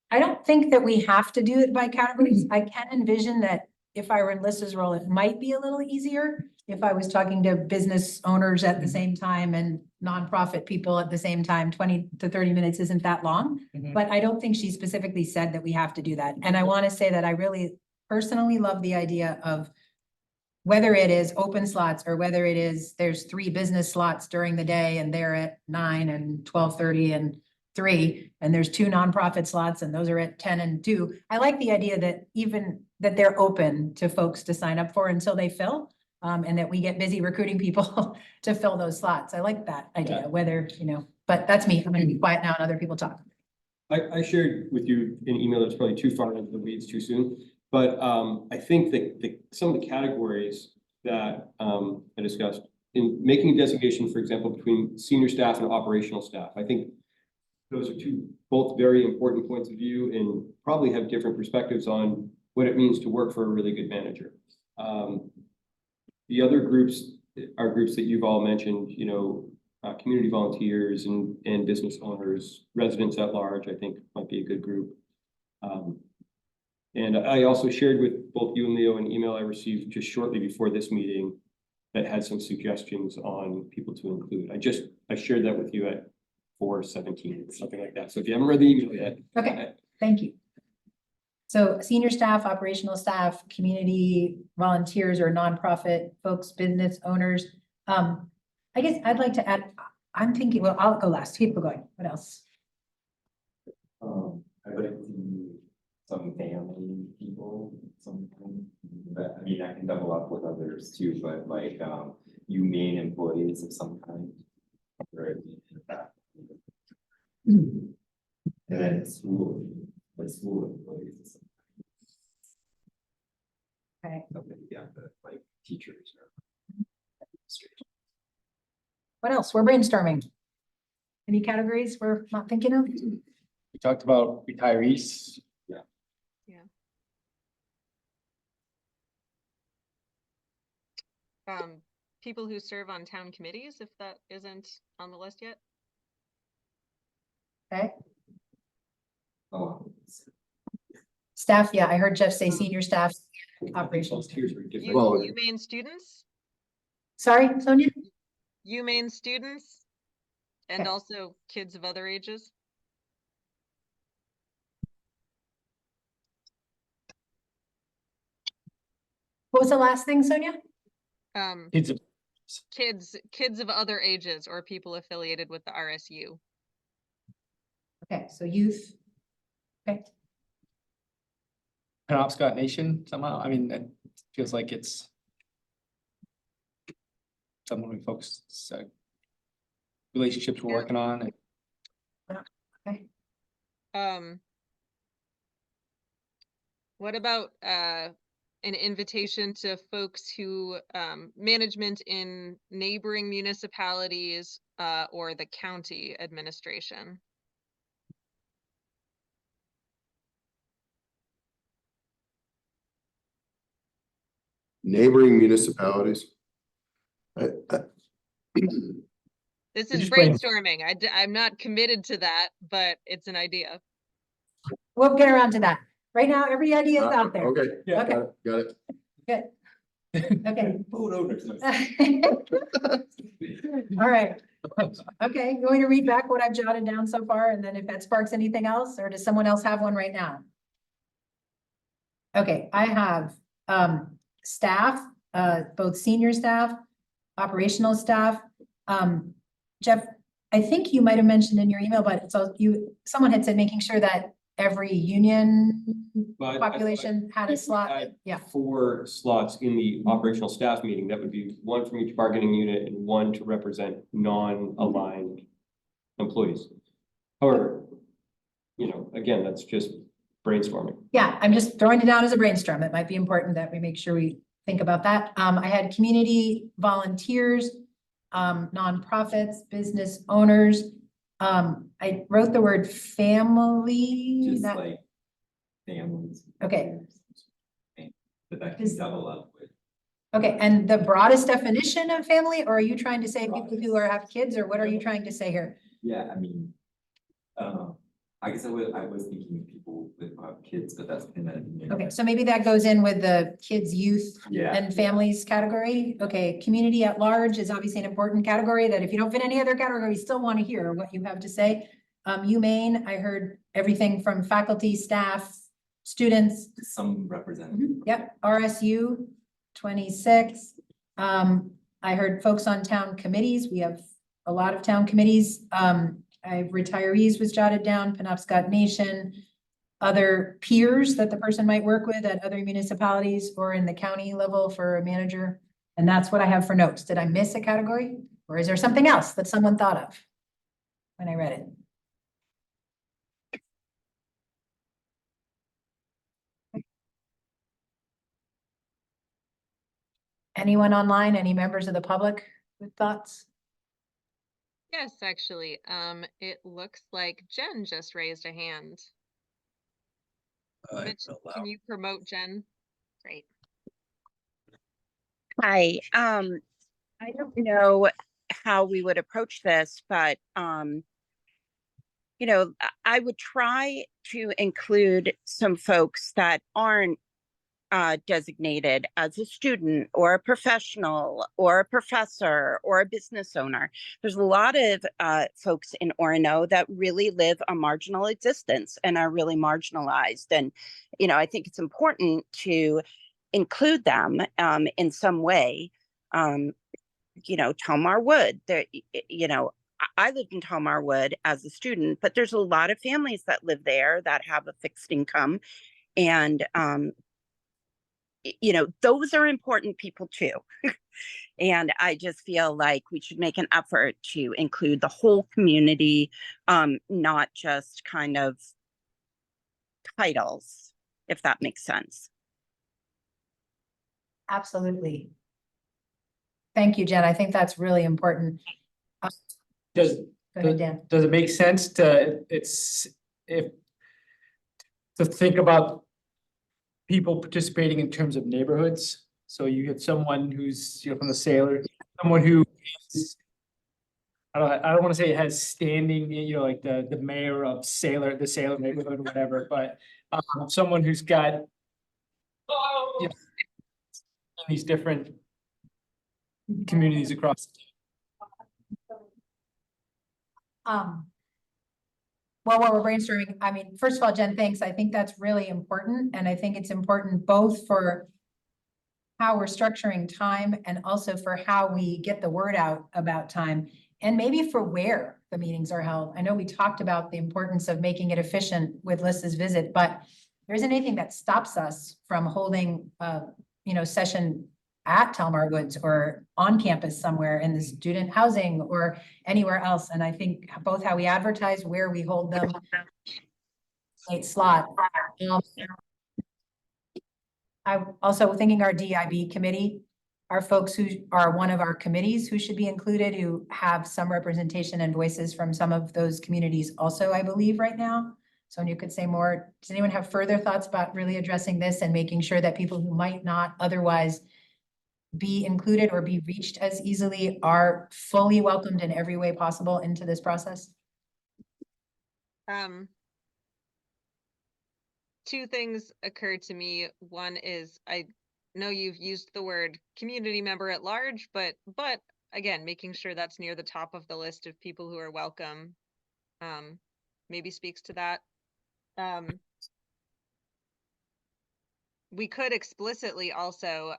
I don't think that we have to do it by categories. I can envision that if I were in Lisa's role, it might be a little easier if I was talking to business owners at the same time and nonprofit people at the same time. 20 to 30 minutes isn't that long, Mhm. but I don't think she specifically said that we have to do that. And I want to say that I really personally love the idea of whether it is open slots or whether it is, there's 3 business slots during the day and they're at 9 and 12:30 and 3, and there's 2 nonprofit slots and those are at 10 and 2. I like the idea that even that they're open to folks to sign up for until they fill. And that we get busy recruiting people to fill those slots. I like that idea, Yeah. whether, you know, but that's me. I'm gonna be quiet now and other people talk. I shared with you an email that's probably too far into the weeds too soon, but I think that some of the categories that I discussed in making a designation, for example, between senior staff and operational staff, I think those are both very important points of view and probably have different perspectives on what it means to work for a really good manager. The other groups are groups that you've all mentioned, you know, community volunteers and business owners, residents at large, I think might be a good group. And I also shared with both you and Leo an email I received just shortly before this meeting that had some suggestions on people to include. I shared that with you at 4:17 or something like that. So if you haven't read the email yet. Okay, thank you. So senior staff, operational staff, community volunteers or nonprofit folks, business owners. I guess I'd like to add, I'm thinking, well, I'll go last. Keep going. What else? I'd like to see some family people, something, but I mean, I can double up with others too, but like, humane employees of some kind. Right. And then school employees. of some Okay. kind. Something, yeah, like teachers or. What else? We're brainstorming. Any categories we're not thinking of? We talked about retirees. People who serve on town committees, if that isn't on the list yet. Okay. Oh, Staff, yeah, I heard Jeff say senior staff, operations. Volunteers are different. Well, Humane students, Sorry, Sonia? humane students, and Okay. also kids of other ages. What was the last thing, Sonia? Kids, Kids of other ages or people affiliated with the RSU. Okay, so youth. Okay, Penobscot Nation somehow. I mean, it feels like it's someone we focus, relationships we're Yeah. working on. okay. What about an invitation to folks who management in neighboring municipalities or the county administration? neighboring municipalities. This We're is just brain- brainstorming. I'm not committed to that, but it's an idea. We'll get around to that. Right now, every idea is out there. Okay, Yeah. Okay, got it. good. Okay. Boat owners. All right. Okay, you want me to read back what I've jotted down so far, and then if that sparks anything else, or does someone else have one right now? Okay, I have staff, both senior staff, operational staff. Jeff, I think you might have mentioned in your email, but so someone had said making sure that every union But I- population had a if we slot. had Yeah, 4 slots in the operational staff meeting. That would be 1 from each bargaining unit and 1 to represent non-aligned employees. However, you know, again, that's just brainstorming. yeah, I'm just throwing it down as a brainstorm. It might be important that we make sure we think about that. I had community volunteers, nonprofits, business owners. I wrote the word family. just that- like families. Okay. But that can Is- double up with. Okay, and the broadest definition of family, or are you trying to say people who have kids, or what are you trying to say here? Yeah, I mean, I guess I was thinking people with kids, but that's kind of. Okay, so maybe that goes in with the kids, youth Yeah. and families category. Okay, community at large is obviously an important category that if you don't fit any other category, we still want to hear what you have to say. UMaine, I heard everything from faculty, staff, students. Some representative. Yep, RSU 26. I heard folks on town committees. We have a lot of town committees. I have retirees was jotted down, Penobscot Nation, other peers that the person might work with at other municipalities or in the county level for a manager. And that's what I have for notes. Did I miss a category? Or is there something else that someone thought of when I read it? Anyone online, any members of the public with thoughts? Yes, actually, it looks like Jen just raised a hand. Mitch, can you promote Jen? Great. Hi, I don't know how we would approach this, but you know, I would try to include some folks that aren't designated as a student or a professional or a professor or a business owner. There's a lot of folks in Orono that really live a marginal existence and are really marginalized. And, you know, I think it's important to include them in some way. You know, Tomar Wood, there, you know, I lived in Tomar Wood as a student, but there's a lot of families that live there that have a fixed income. And, you know, those are important people too. And I just feel like we should make an effort to include the whole community, not just kind of titles, if that makes sense. Absolutely. Thank you, Jen. I think that's really important. Does, Go ahead, Dan. does it make sense to, to think about people participating in terms of neighborhoods? So you have someone who's, you know, from the Sailor, someone who is, I don't want to say it has standing, you know, like the mayor of Sailor, the Sailor neighborhood or whatever, but someone who's got, you know, these different communities across. Well, while we're brainstorming, I mean, first of all, Jen, thanks. I think that's really important. And I think it's important both for how we're structuring time and also for how we get the word out about time and maybe for where the meetings are held. I know we talked about the importance of making it efficient with Lissa's visit, but there isn't anything that stops us from holding you know, session at Telmar Woods or on campus somewhere in the student housing or anywhere else. And I think both how we advertise, where we hold them, late slot. I'm also thinking our DIB committee, are folks who are one of our committees who should be included, who have some representation and voices from some of those communities also, I believe, right now. So you could say more. Does anyone have further thoughts about really addressing this and making sure that people who might not otherwise be included or be reached as easily are fully welcomed in every way possible into this process? Two things occurred to me. One is I know you've used the word community member at large, but again, making sure that's near the top of the list of people who are welcome maybe speaks to that. We could explicitly also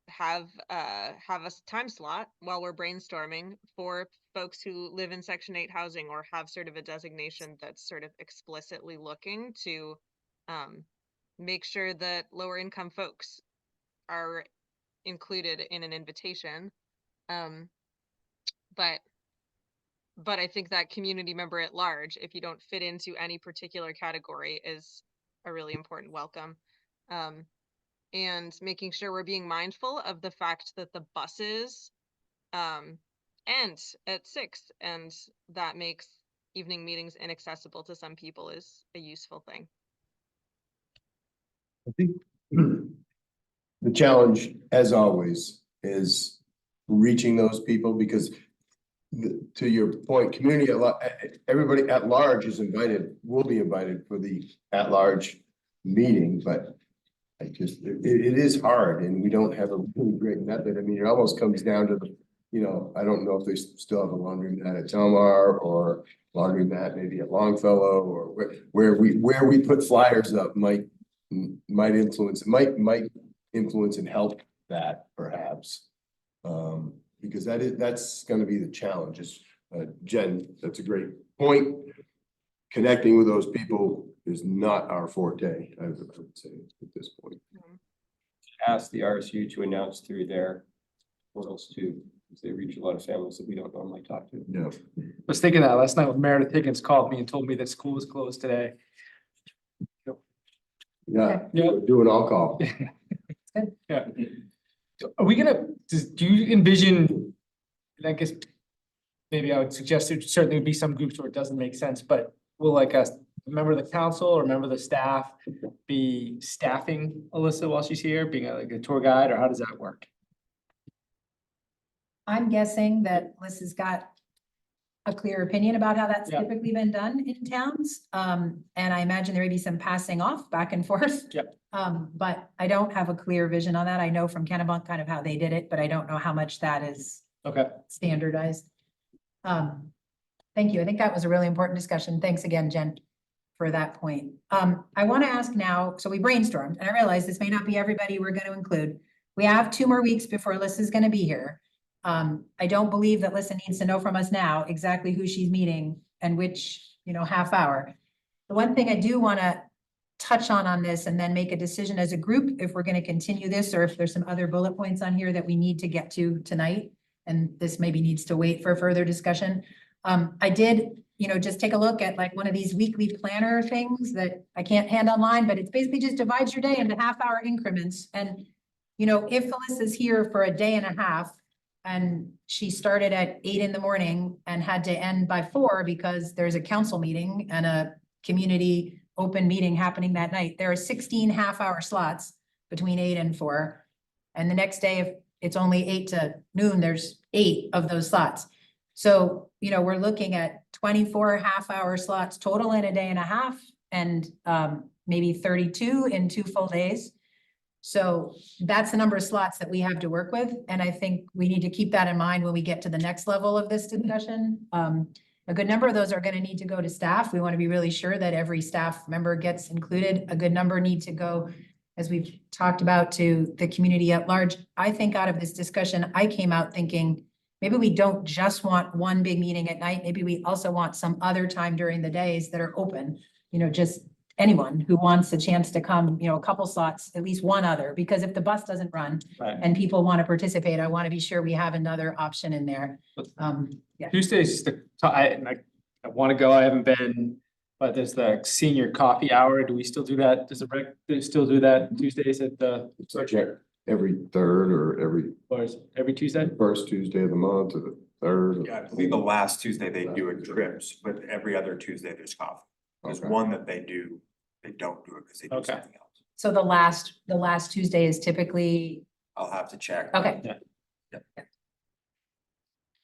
have a time slot while we're brainstorming for folks who live in Section 8 housing or have sort of a designation that's sort of explicitly looking to make sure that lower income folks are included in an invitation. But I think that community member at large, if you don't fit into any particular category, is a really important welcome. And making sure we're being mindful of the fact that the buses end at 6, and that makes evening meetings inaccessible to some people is a useful thing. I think the challenge, as always, is reaching those people because To your point, community everybody at large is invited, will be invited for the at-large meeting, but I just, it is hard and we don't have a really great method. I mean, it almost comes down to the, you know, I don't know if they still have a laundromat at Telmar or laundromat maybe at Longfellow or where we put flyers up might influence, might influence and help that perhaps. Because that's gonna be the challenge is, Jen, that's a great point. Connecting with those people is not our forte, I would say at this point. Ask the RSU to announce through their portals too, because they reach a lot of families that we don't normally talk to. Yeah. I was thinking that last night when Meredith Higgins called me and told me that school was closed today. Yeah, Yeah. do an all-call. Yeah. So are we gonna, do you envision, and I guess maybe I would suggest there certainly would be some groups where it doesn't make sense, but will like a member of the council or member of the staff be staffing Alyssa while she's here, being like a tour guide, or how does that work? I'm guessing that Alyssa's got a clear opinion about how that's Yeah. typically been done in towns. And I imagine there may be some passing off back and forth. Yep. But I don't have a clear vision on that. I know from Kennebunk kind of how they did it, but I don't know how much that is Okay. standardized. Thank you. I think that was a really important discussion. Thanks again, Jen, for that point. I want to ask now, so we brainstormed, and I realize this may not be everybody we're going to include. We have 2 more weeks before Alyssa's going to be here. I don't believe that Alyssa needs to know from us now exactly who she's meeting and which, half hour. The one thing I do want to touch on this and then make a decision as a group if we're going to continue this or if there's some other bullet points on here that we need to get to tonight. And this maybe needs to wait for further discussion. I did, just take a look at like one of these weekly planner things that I can't hand online, but it's basically just divides your day into half-hour increments. And, if Alyssa's here for a day and a half and she started at 8 in the morning and had to end by 4 because there's a council meeting and a community open meeting happening that night, there are 16 half-hour slots between 8 and 4. And the next day, if it's only 8 to noon, there's 8 of those slots. So, we're looking at 24 half-hour slots total in a day and a half and maybe 32 in 2 full days. So that's the number of slots that we have to work with. And I think we need to keep that in mind when we get to the next level of this discussion. A good number of those are going to need to go to staff. We want to be really sure that every staff member gets included. A good number need to go, as we've talked about, to the community at large. I think out of this discussion, I came out thinking, maybe we don't just want one big meeting at night. Maybe we also want some other time during the days that are open, just anyone who wants a chance to come, a couple slots, at least one other, because if the bus doesn't run Right. and people want to participate, I want to be sure we have another option in there. Yeah. Tuesdays, I want to go, I haven't been, but there's the senior coffee hour. Do we still do that? Does the rec still do that Tuesdays at the, It's like every third or or is it every Tuesday? first Tuesday of the month or the third. Yeah, I believe the last Tuesday they do it trips, but every other Tuesday there's coffee. There's Okay. one that they don't do it because they do Okay. something else. So the last Tuesday is typically, I'll have to check. okay. Yeah. Yep.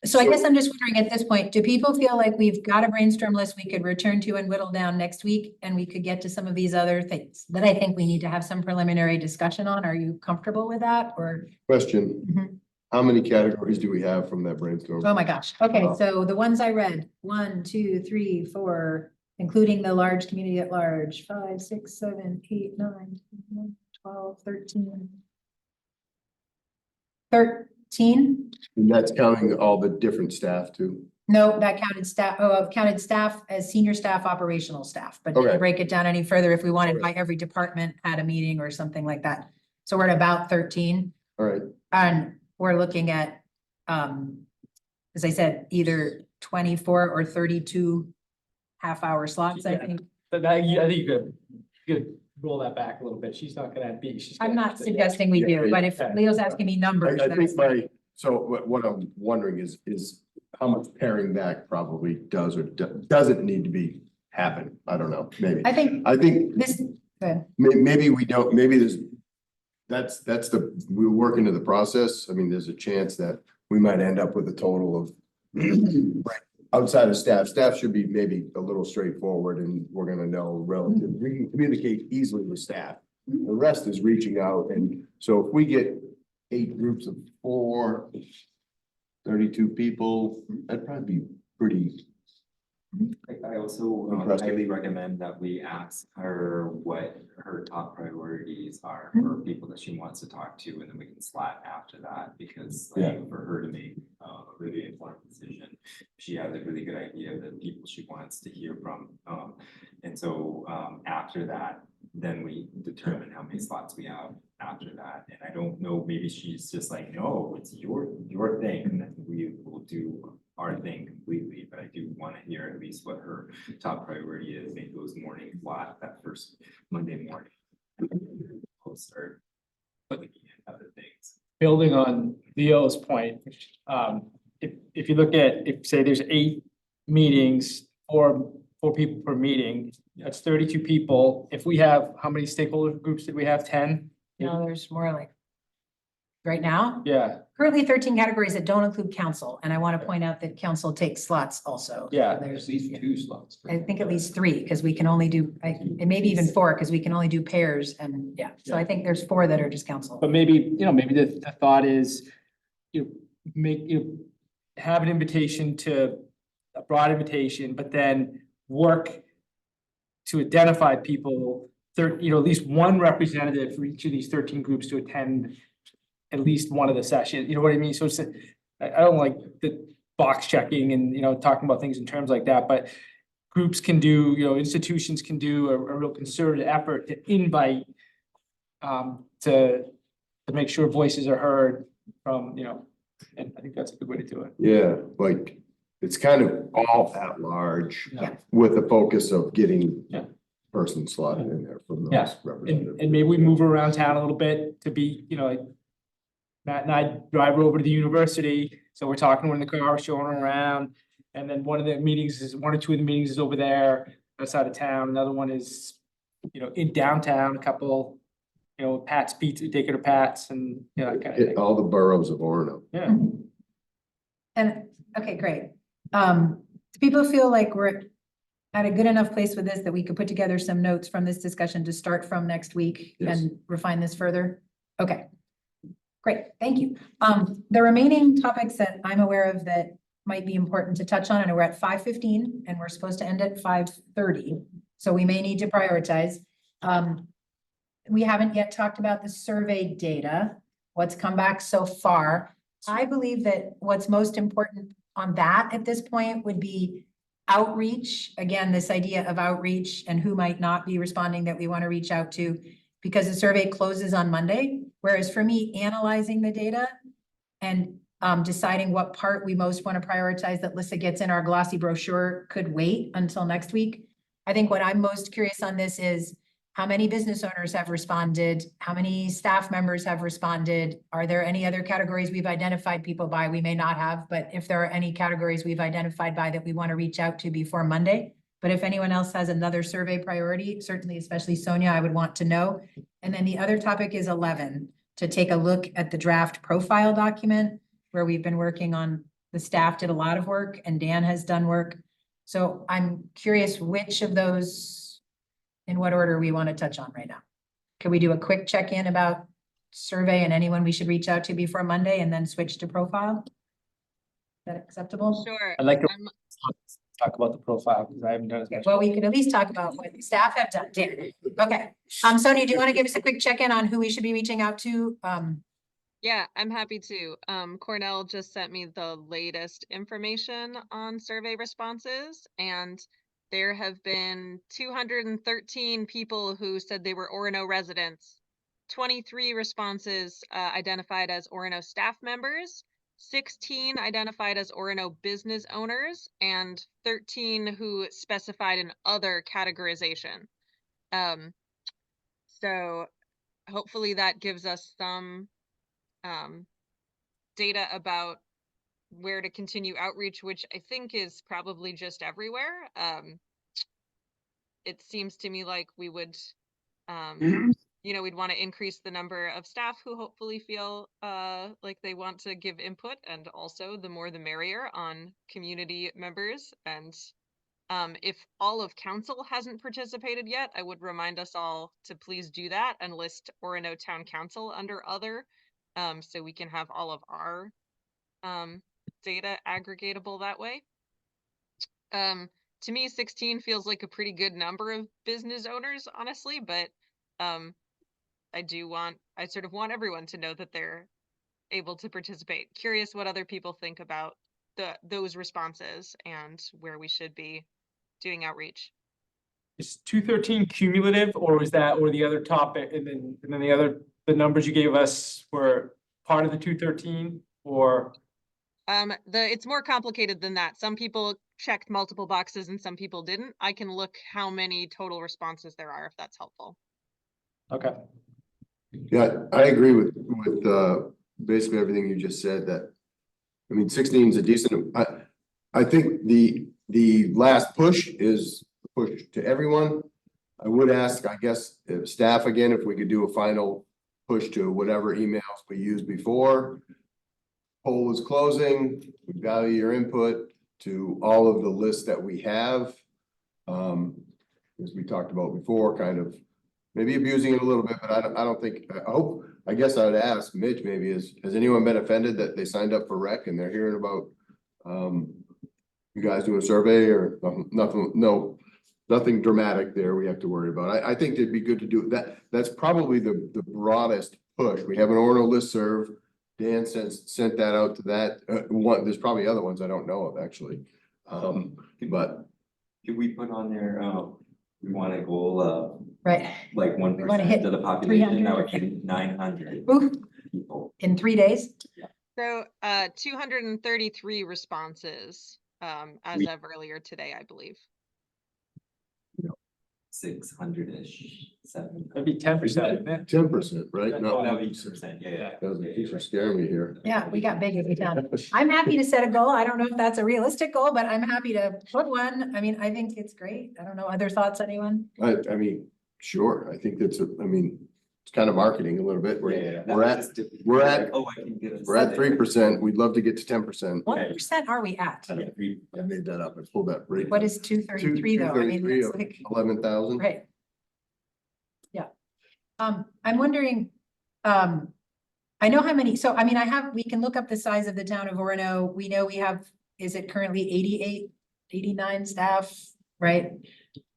So I guess I'm just wondering at this point, do people feel like we've got a brainstorm list we could return to and whittle down next week and we could get to some of these other things that I think we need to have some preliminary discussion on? Are you comfortable with that or? Question, Mhm. how many categories do we have from that brainstorm? Oh my gosh. Okay, so the ones I read, 1, 2, 3, 4, including the large community at large, 5, 6, 7, 8, 9, 10, 12, 13. 13? And that's counting all the different staff too. No, that counted staff, counted staff as senior staff, operational staff, but didn't Okay. break it down any further if we wanted Okay. by every department had a meeting or something like that. So we're at about 13 All right, and we're looking at, as I said, either 24 or 32 half-hour slots, I Yeah. think. But I think you could roll that back a little bit. She's not gonna be, she's. I'm gonna- not suggesting we do, but if Yeah. Leo's asking me numbers, I think that's, so what I'm wondering is how much paring back probably does or doesn't need to be happen. I don't know, maybe. I think I think this, good. maybe we don't, maybe we work into the process. I mean, there's a chance that we might end up with a total of Right. Outside of staff should be maybe a little straightforward and we're gonna know relative, we can communicate easily with staff. The rest is reaching out, and so if we get 8 groups of 4, 32 people, that'd probably be pretty. I also Impressive. highly recommend that we ask her what her top priorities are for people that she wants to talk to, and then we can slot after that, because like for her to make a really informed decision, she has a really good idea of the people she wants to hear from. And so after that, then we determine how many slots we have after that. And I don't know, maybe she's just like, no, it's your thing, and then we will do our thing completely, but I do want to hear at least what her top priority is, make those morning slot that first Monday morning. We'll start looking at other things. Building on Leo's point, if you look at, if say there's 8 meetings or 4 people per meeting, that's 32 people. If we have, how many stakeholder groups did we have? 10? No, there's more like. Right now, Yeah, currently 13 categories that don't include council, and I want to point out that council takes slots also. Yeah. So there's At least 2 slots. I think at least 3, because we can only do, and maybe even 4, because we can only do pairs, and yeah, so I think there's 4 that are just council. but maybe, maybe the thought is, have an invitation to, a broad invitation, but then work to identify people, at least one representative for each of these 13 groups to attend at least one of the sessions, you know what I mean? So it's, I don't like the box checking and, talking about things in terms like that, but groups can do, institutions can do a real concerted effort to invite to make sure voices are heard from, and I think that's a good way to do it. Yeah, like, it's kind of all at large. Yeah. With the focus of getting. Yeah. Person slotted in there from Yeah. those representatives. And maybe we move around town a little bit to be, like Matt and I drive over to the university, so we're talking in the car, showing her around. And then one or 2 of the meetings is over there outside of town. Another one is, in downtown, a couple, Pat's Pizza, take her to Pat's and, that kind of Hit thing. all the boroughs of Orono. Yeah. And, okay, great. Do people feel like we're at a good enough place with this that we could put together some notes from this discussion to start from next week Yes. and refine this further? Okay. Great, thank you. The remaining topics that I'm aware of that might be important to touch on, and we're at 5:15 and we're supposed to end at 5:30. So we may need to prioritize. We haven't yet talked about the survey data, what's come back so far. I believe that what's most important on that at this point would be outreach. Again, this idea of outreach and who might not be responding that we want to reach out to, because the survey closes on Monday. Whereas for me, analyzing the data and deciding what part we most want to prioritize that Lissa gets in our glossy brochure could wait until next week. I think what I'm most curious on this is how many business owners have responded? How many staff members have responded? Are there any other categories we've identified people by? We may not have, but if there are any categories we've identified by that we want to reach out to before Monday. But if anyone else has another survey priority, certainly, especially Sonia, I would want to know. And then the other topic is 11, to take a look at the draft profile document where we've been working on, the staff did a lot of work and Dan has done work. So I'm curious which of those, in what order we want to touch on right now. Could we do a quick check-in about survey and anyone we should reach out to before Monday and then switch to profile? Is that acceptable? Sure. I'd like to I'm- talk about the profile because I haven't done as much. Well, we could at least talk about what staff have done. Dan. Okay. Sonia, do you want to give us a quick check-in on who we should be reaching out to? Yeah, I'm happy to. Cornell just sent me the latest information on survey responses, and there have been 213 people who said they were Orono residents, 23 responses identified as Orono staff members, 16 identified as Orono business owners, and 13 who specified an other categorization. So hopefully that gives us some data about where to continue outreach, which I think is probably just everywhere. It seems to me like we would, you know, we'd want to increase the number of staff who hopefully feel like they want to give input, and also the more the merrier on community members. And if all of council hasn't participated yet, I would remind us all to please do that and list Orono Town Council under other, so we can have all of our data aggregatable that way. To me, 16 feels like a pretty good number of business owners, honestly, but I sort of want everyone to know that they're able to participate. Curious what other people think about those responses and where we should be doing outreach. Is 213 cumulative, or was that, or the other topic, and then the numbers you gave us were part of the 213, or? It's more complicated than that. Some people checked multiple boxes and some people didn't. I can look how many total responses there are, if that's helpful. Okay. Yeah, I agree with basically everything you just said. That, I mean, 16 is a decent, I think the last push is a push to everyone. I would ask, I guess, if staff again, if we could do a final push to whatever emails we used before. Poll is closing. We value your input to all of the lists that we have. As we talked about before, kind of maybe abusing it a little bit, but I don't think, I guess I would ask Mitch, maybe, has anyone been offended that they signed up for rec and they're hearing about you guys doing a survey or nothing? No, nothing dramatic there we have to worry about. I think it'd be good to do that. That's probably the broadest push. We have an Orono listserv. Dan sent that out to that one. There's probably other ones I don't know of, actually. But Could we put on there, we want a goal of Right, like We wanna hit 1% of the population, that would 300. be 900 Ooh, people. in 3 days? So 233 responses as We- of earlier today, I believe. 600-ish, 700. That'd be 10%, isn't it? 10%, right? Oh, Not that'd be 10%, yeah. These are scaring me here. Yeah, we got big every time. I'm happy to set a goal. I don't know if that's a realistic goal, but I'm happy to put one. I mean, I think it's great. I don't know, other thoughts, anyone? I mean, sure. I think that's, I mean, it's kind of marketing a little bit. Yeah, We're at, that's just we're like, at- oh, I can get a we're at 7. 3%. We'd love to get to 10%. What percent are we at? I made that up. I pulled that right. What is 233 though? I mean, 233 that's of like, 11,000. right. Yeah. I'm wondering, I know how many, so I mean, we can look up the size of the town of Orono. We know we have, is it currently 88, 89 staff, right?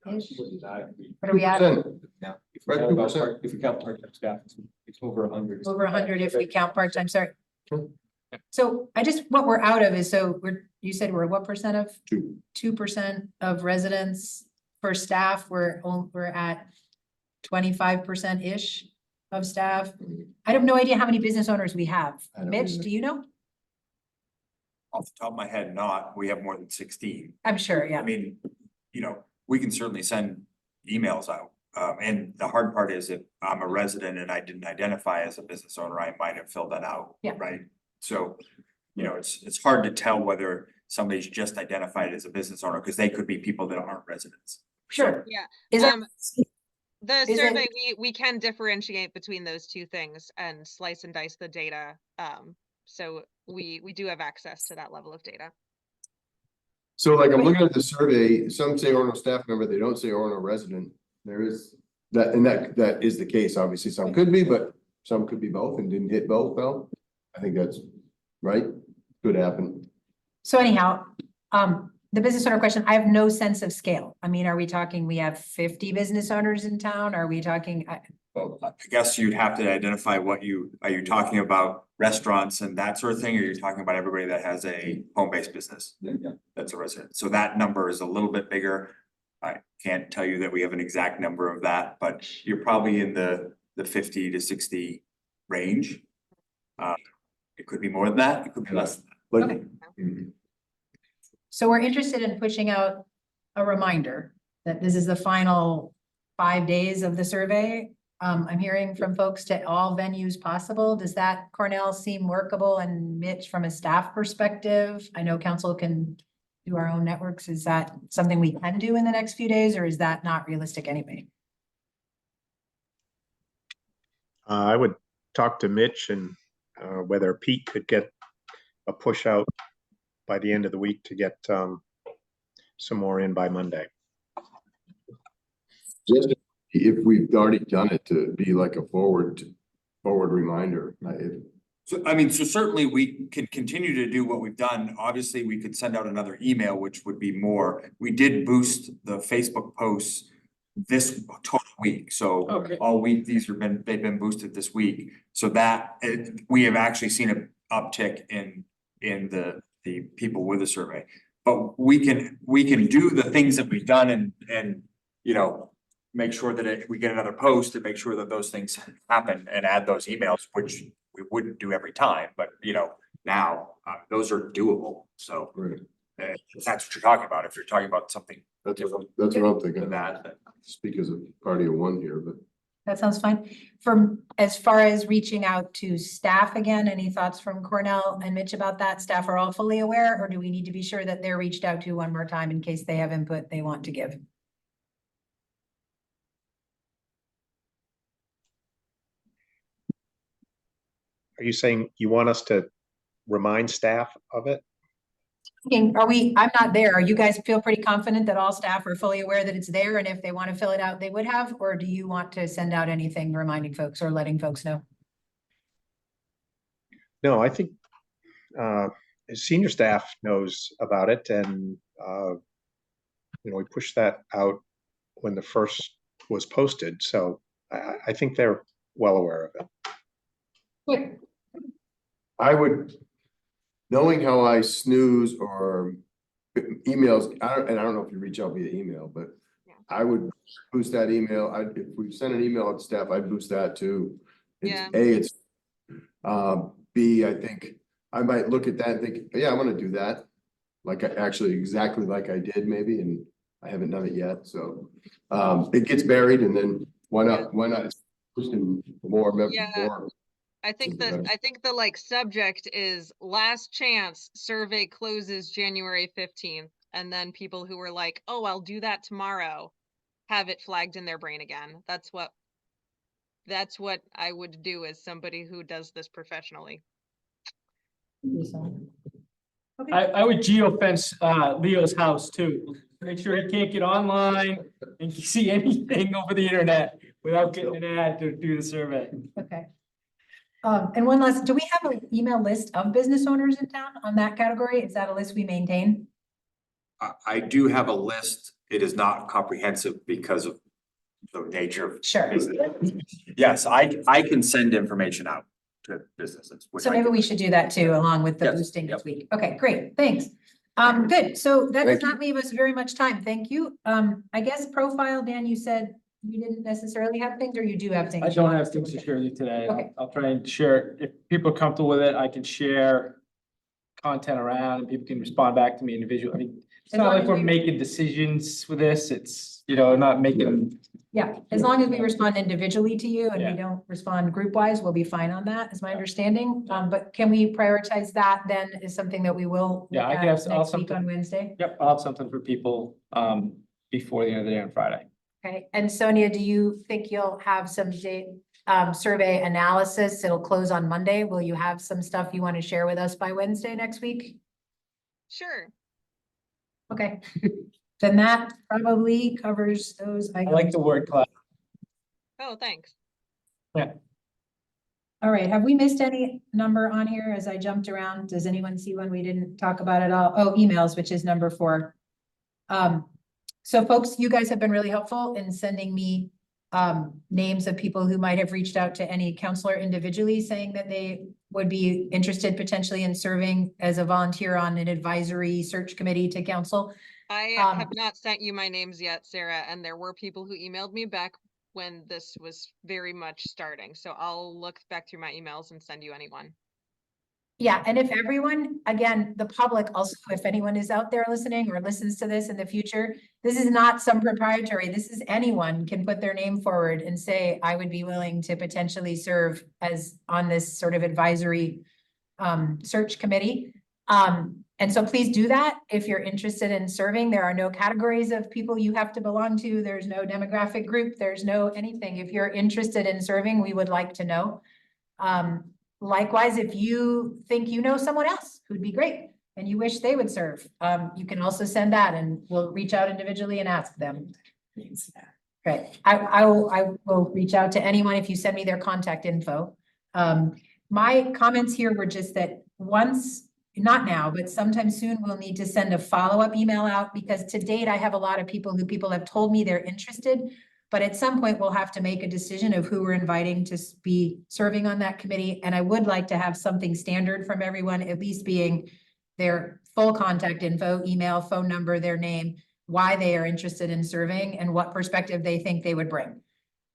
Ish? What are we at? 2%. Yeah. If Right, 2%. if we count part-time staff, it's over 100. Over 100 if we count part-time, sorry. So what we're out of is, so you said we're what percent of? 2% of residents for staff, we're at 25%-ish of staff. I have no idea how many business owners we have. I don't Mitch, either. do you know? Off the top of my head, we have more than 16. I'm sure, I yeah. mean, we can certainly send emails out. And the hard part is if I'm a resident and I didn't identify as a business owner, I might have filled that out. Yeah. Right? So, it's hard to tell whether somebody's just identified as a business owner because they could be people that aren't residents. Sure. Yeah. Is that, The Is it- survey, we can differentiate between those two things and slice and dice the data. So we do have access to that level of data. So like I'm looking at the survey, some say Orono staff member, they don't say Orono resident. There is that, and that is the case. Obviously, some could be, but some could be both and didn't hit both though. I think that's right. Could happen. so anyhow, the business owner question, I have no sense of scale. I mean, are we talking, we have 50 business owners in town? Are we talking, Well, I guess you'd have to identify are you talking about restaurants and that sort of thing? Or you're talking about everybody that has a home-based business? Yeah. That's a resident. So that number is a little bit bigger. I can't tell you that we have an exact number of that, but you're probably in the 50 to 60 range. It could be more than that, it could be less than that. But Okay. So we're interested in pushing out a reminder that this is the final 5 days of the survey. I'm hearing from folks to all venues possible. Does that, Cornell, seem workable? And Mitch, from a staff perspective, I know council can do our own networks. Is that something we can do in the next few days, or is that not realistic anyway? I would talk to Mitch and whether Pete could get a push out by the end of the week to get some more in by Monday. Just if we've already done it, to be like a forward reminder. So, I mean, so certainly we can continue to do what we've done. Obviously, we could send out another email, which would be more. We did boost the Facebook posts this total week, so Okay. all week, they've been boosted this week. So that, we have actually seen an uptick in the people with the survey. But we can do the things that we've done and, you know, make sure that we get another post and make sure that those things happen and add those emails, which we wouldn't do every time, but you know, now, those are doable, so. Right. If that's what you're talking about, if you're talking about something That's what I'm thinking. than that. Speak as a party of one here, but That sounds fine. As far as reaching out to staff again, any thoughts from Cornell and Mitch about that? Staff are all fully aware, or do we need to be sure that they're reached out to one more time in case they have input they want to give? Are you saying you want us to remind staff of it? I'm not there. You guys feel pretty confident that all staff are fully aware that it's there, and if they want to fill it out, they would have? Or do you want to send out anything reminding folks or letting folks know? No, I think senior staff knows about it, and you know, we pushed that out when the first was posted, so I think they're well aware of it. Good. I would, knowing how I snooze or emails, and I don't know if you reach out via email, but Yeah. I would boost that email. If we send an email to staff, I'd boost that too. Yeah. It's B, I think I might look at that and think, yeah, I want to do that. Like actually exactly like I did maybe, and I haven't done it yet, so it gets buried, and then why not It's pushing more. Yeah. More. I think the like subject is last chance, survey closes January 15th. And then people who were like, oh, I'll do that tomorrow, have it flagged in their brain again. That's what I would do as somebody who does this professionally. Okay. I would geofence Leo's house too. Make sure he can't get online and see anything over the internet without getting an ad to do the survey. Okay. And one last, do we have an email list of business owners in town on that category? Is that a list we maintain? I do have a list. It is not comprehensive because of the nature of. Sure. Yes, I can send information out to businesses. which So I maybe can- we should do that too, along with the Yes, boosting yep. this week. Okay, great, thanks. Good, so that does Thank you. not leave us very much time, thank you. I guess profile, Dan, you said you didn't necessarily have things, or you do have things? I don't have things to share with you today. Okay. I'll try and share, if people are comfortable with it, I can share content around and people can respond back to me individually. I mean, it's As not long like as we're we- making decisions with this. It's, you know, not making. Yeah, as long as we respond individually to you and Yeah. we don't respond group wise, we'll be fine on that, is my understanding. But can we prioritize that then is something that we will Yeah, look I at guess I'll next week something- on Wednesday? Yep, I'll have something for people before the end of the day on Friday. Okay, and Sonia, do you think you'll have some survey analysis? It'll close on Monday. Will you have some stuff you want to share with us by Wednesday next week? Sure. Okay, then that probably covers those I like items. the word cloud. Oh, thanks. All right, have we missed any number on here as I jumped around? Does anyone see one we didn't talk about at all? Oh, emails, which is number 4. So folks, you guys have been really helpful in sending me names of people who might have reached out to any counselor individually saying that they would be interested potentially in serving as a volunteer on an advisory search committee to council. I Um, have not sent you my names yet, Sarah, and there were people who emailed me back when this was very much starting. So I'll look back through my emails and send you anyone. Yeah, and if everyone, again, the public also, if anyone is out there listening or listens to this in the future, this is not some proprietary, this is anyone can put their name forward and say, I would be willing to potentially serve as on this sort of advisory search committee. And so please do that if you're interested in serving. There are no categories of people you have to belong to. There's no demographic group. There's no anything. If you're interested in serving, we would like to know. Likewise, if you think you know someone else who'd be great and you wish they would serve, you can also send that and we'll reach out individually and ask them. Right, I will reach out to anyone if you send me their contact info. My comments here were just that once, not now, but sometime soon, we'll need to send a follow-up email out because to date, I have a lot of people have told me they're interested. But at some point, we'll have to make a decision of who we're inviting to be serving on that committee. And I would like to have something standard from everyone, at least being their full contact info, email, phone number, their name, why they are interested in serving and what perspective they think they would bring.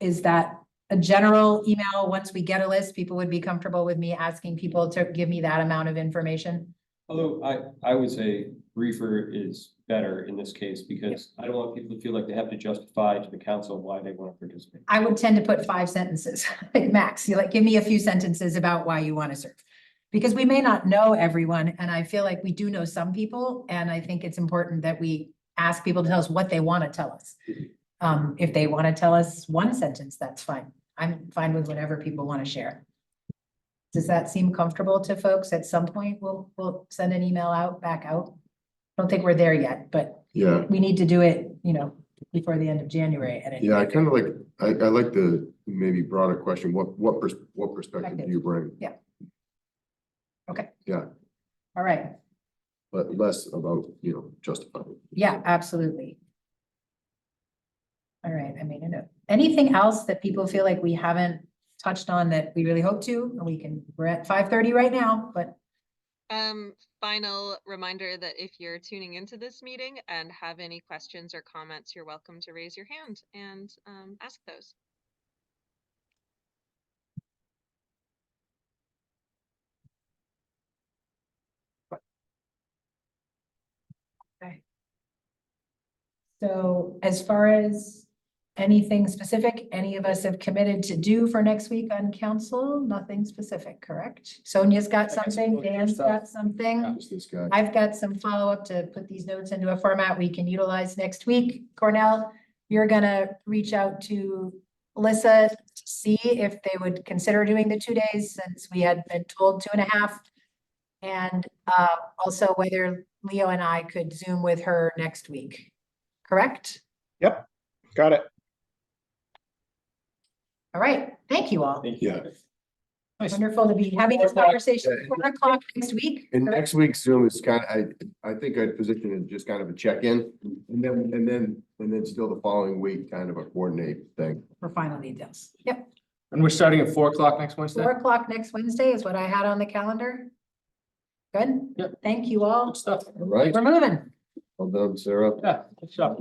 Is that a general email? Once we get a list, people would be comfortable with me asking people to give me that amount of information? Although I would say briefer is better in this case because I don't want people to feel like they have to justify to the council why they want to participate. I would tend to put 5 sentences, max. You give me a few sentences about why you want to serve. Because we may not know everyone, and I feel like we do know some people, and I think it's important that we ask people to tell us what they want to tell us. If they want to tell us one sentence, that's fine. I'm fine with whatever people want to share. Does that seem comfortable to folks? At some point, we'll send an email back out. I don't think we're there yet, but Yeah, we need to do it, before the end of January. yeah, I kind of like, I like the maybe broader question, what perspective do you bring? Okay. Yeah. All right. But less about, justifying. Yeah, absolutely. All right, I made a note. Anything else that people feel like we haven't touched on that we really hope to? We're at 5:30 right now, but. Final reminder that if you're tuning into this meeting and have any questions or comments, you're welcome to raise your hand and ask those. Okay. So as far as anything specific, any of us have committed to do for next week on council? Nothing specific, correct? Sonia's got I got some something, other Dan's stuff. got something. Just this guy. I've got some follow-up to put these notes into a format we can utilize next week. Cornell, you're gonna reach out to Alyssa to see if they would consider doing the 2 days since we had been told 2.5. And also whether Leo and I could Zoom with her next week, correct? Yep, got it. All right, thank you all. Thank you. Yeah. Wonderful to be having this conversation at 4 o'clock next week. And correct? next week's Zoom is kind of, I think I'd position it just kind of a check-in and then still the following week, kind of a coordinate thing. For final details. Yep, And we're starting at 4 o'clock next Wednesday? 4 o'clock next Wednesday is what I had on the calendar. Good? Yep. Thank you all. Good stuff. All right, We're moving. well done, Sarah. Yeah, good job.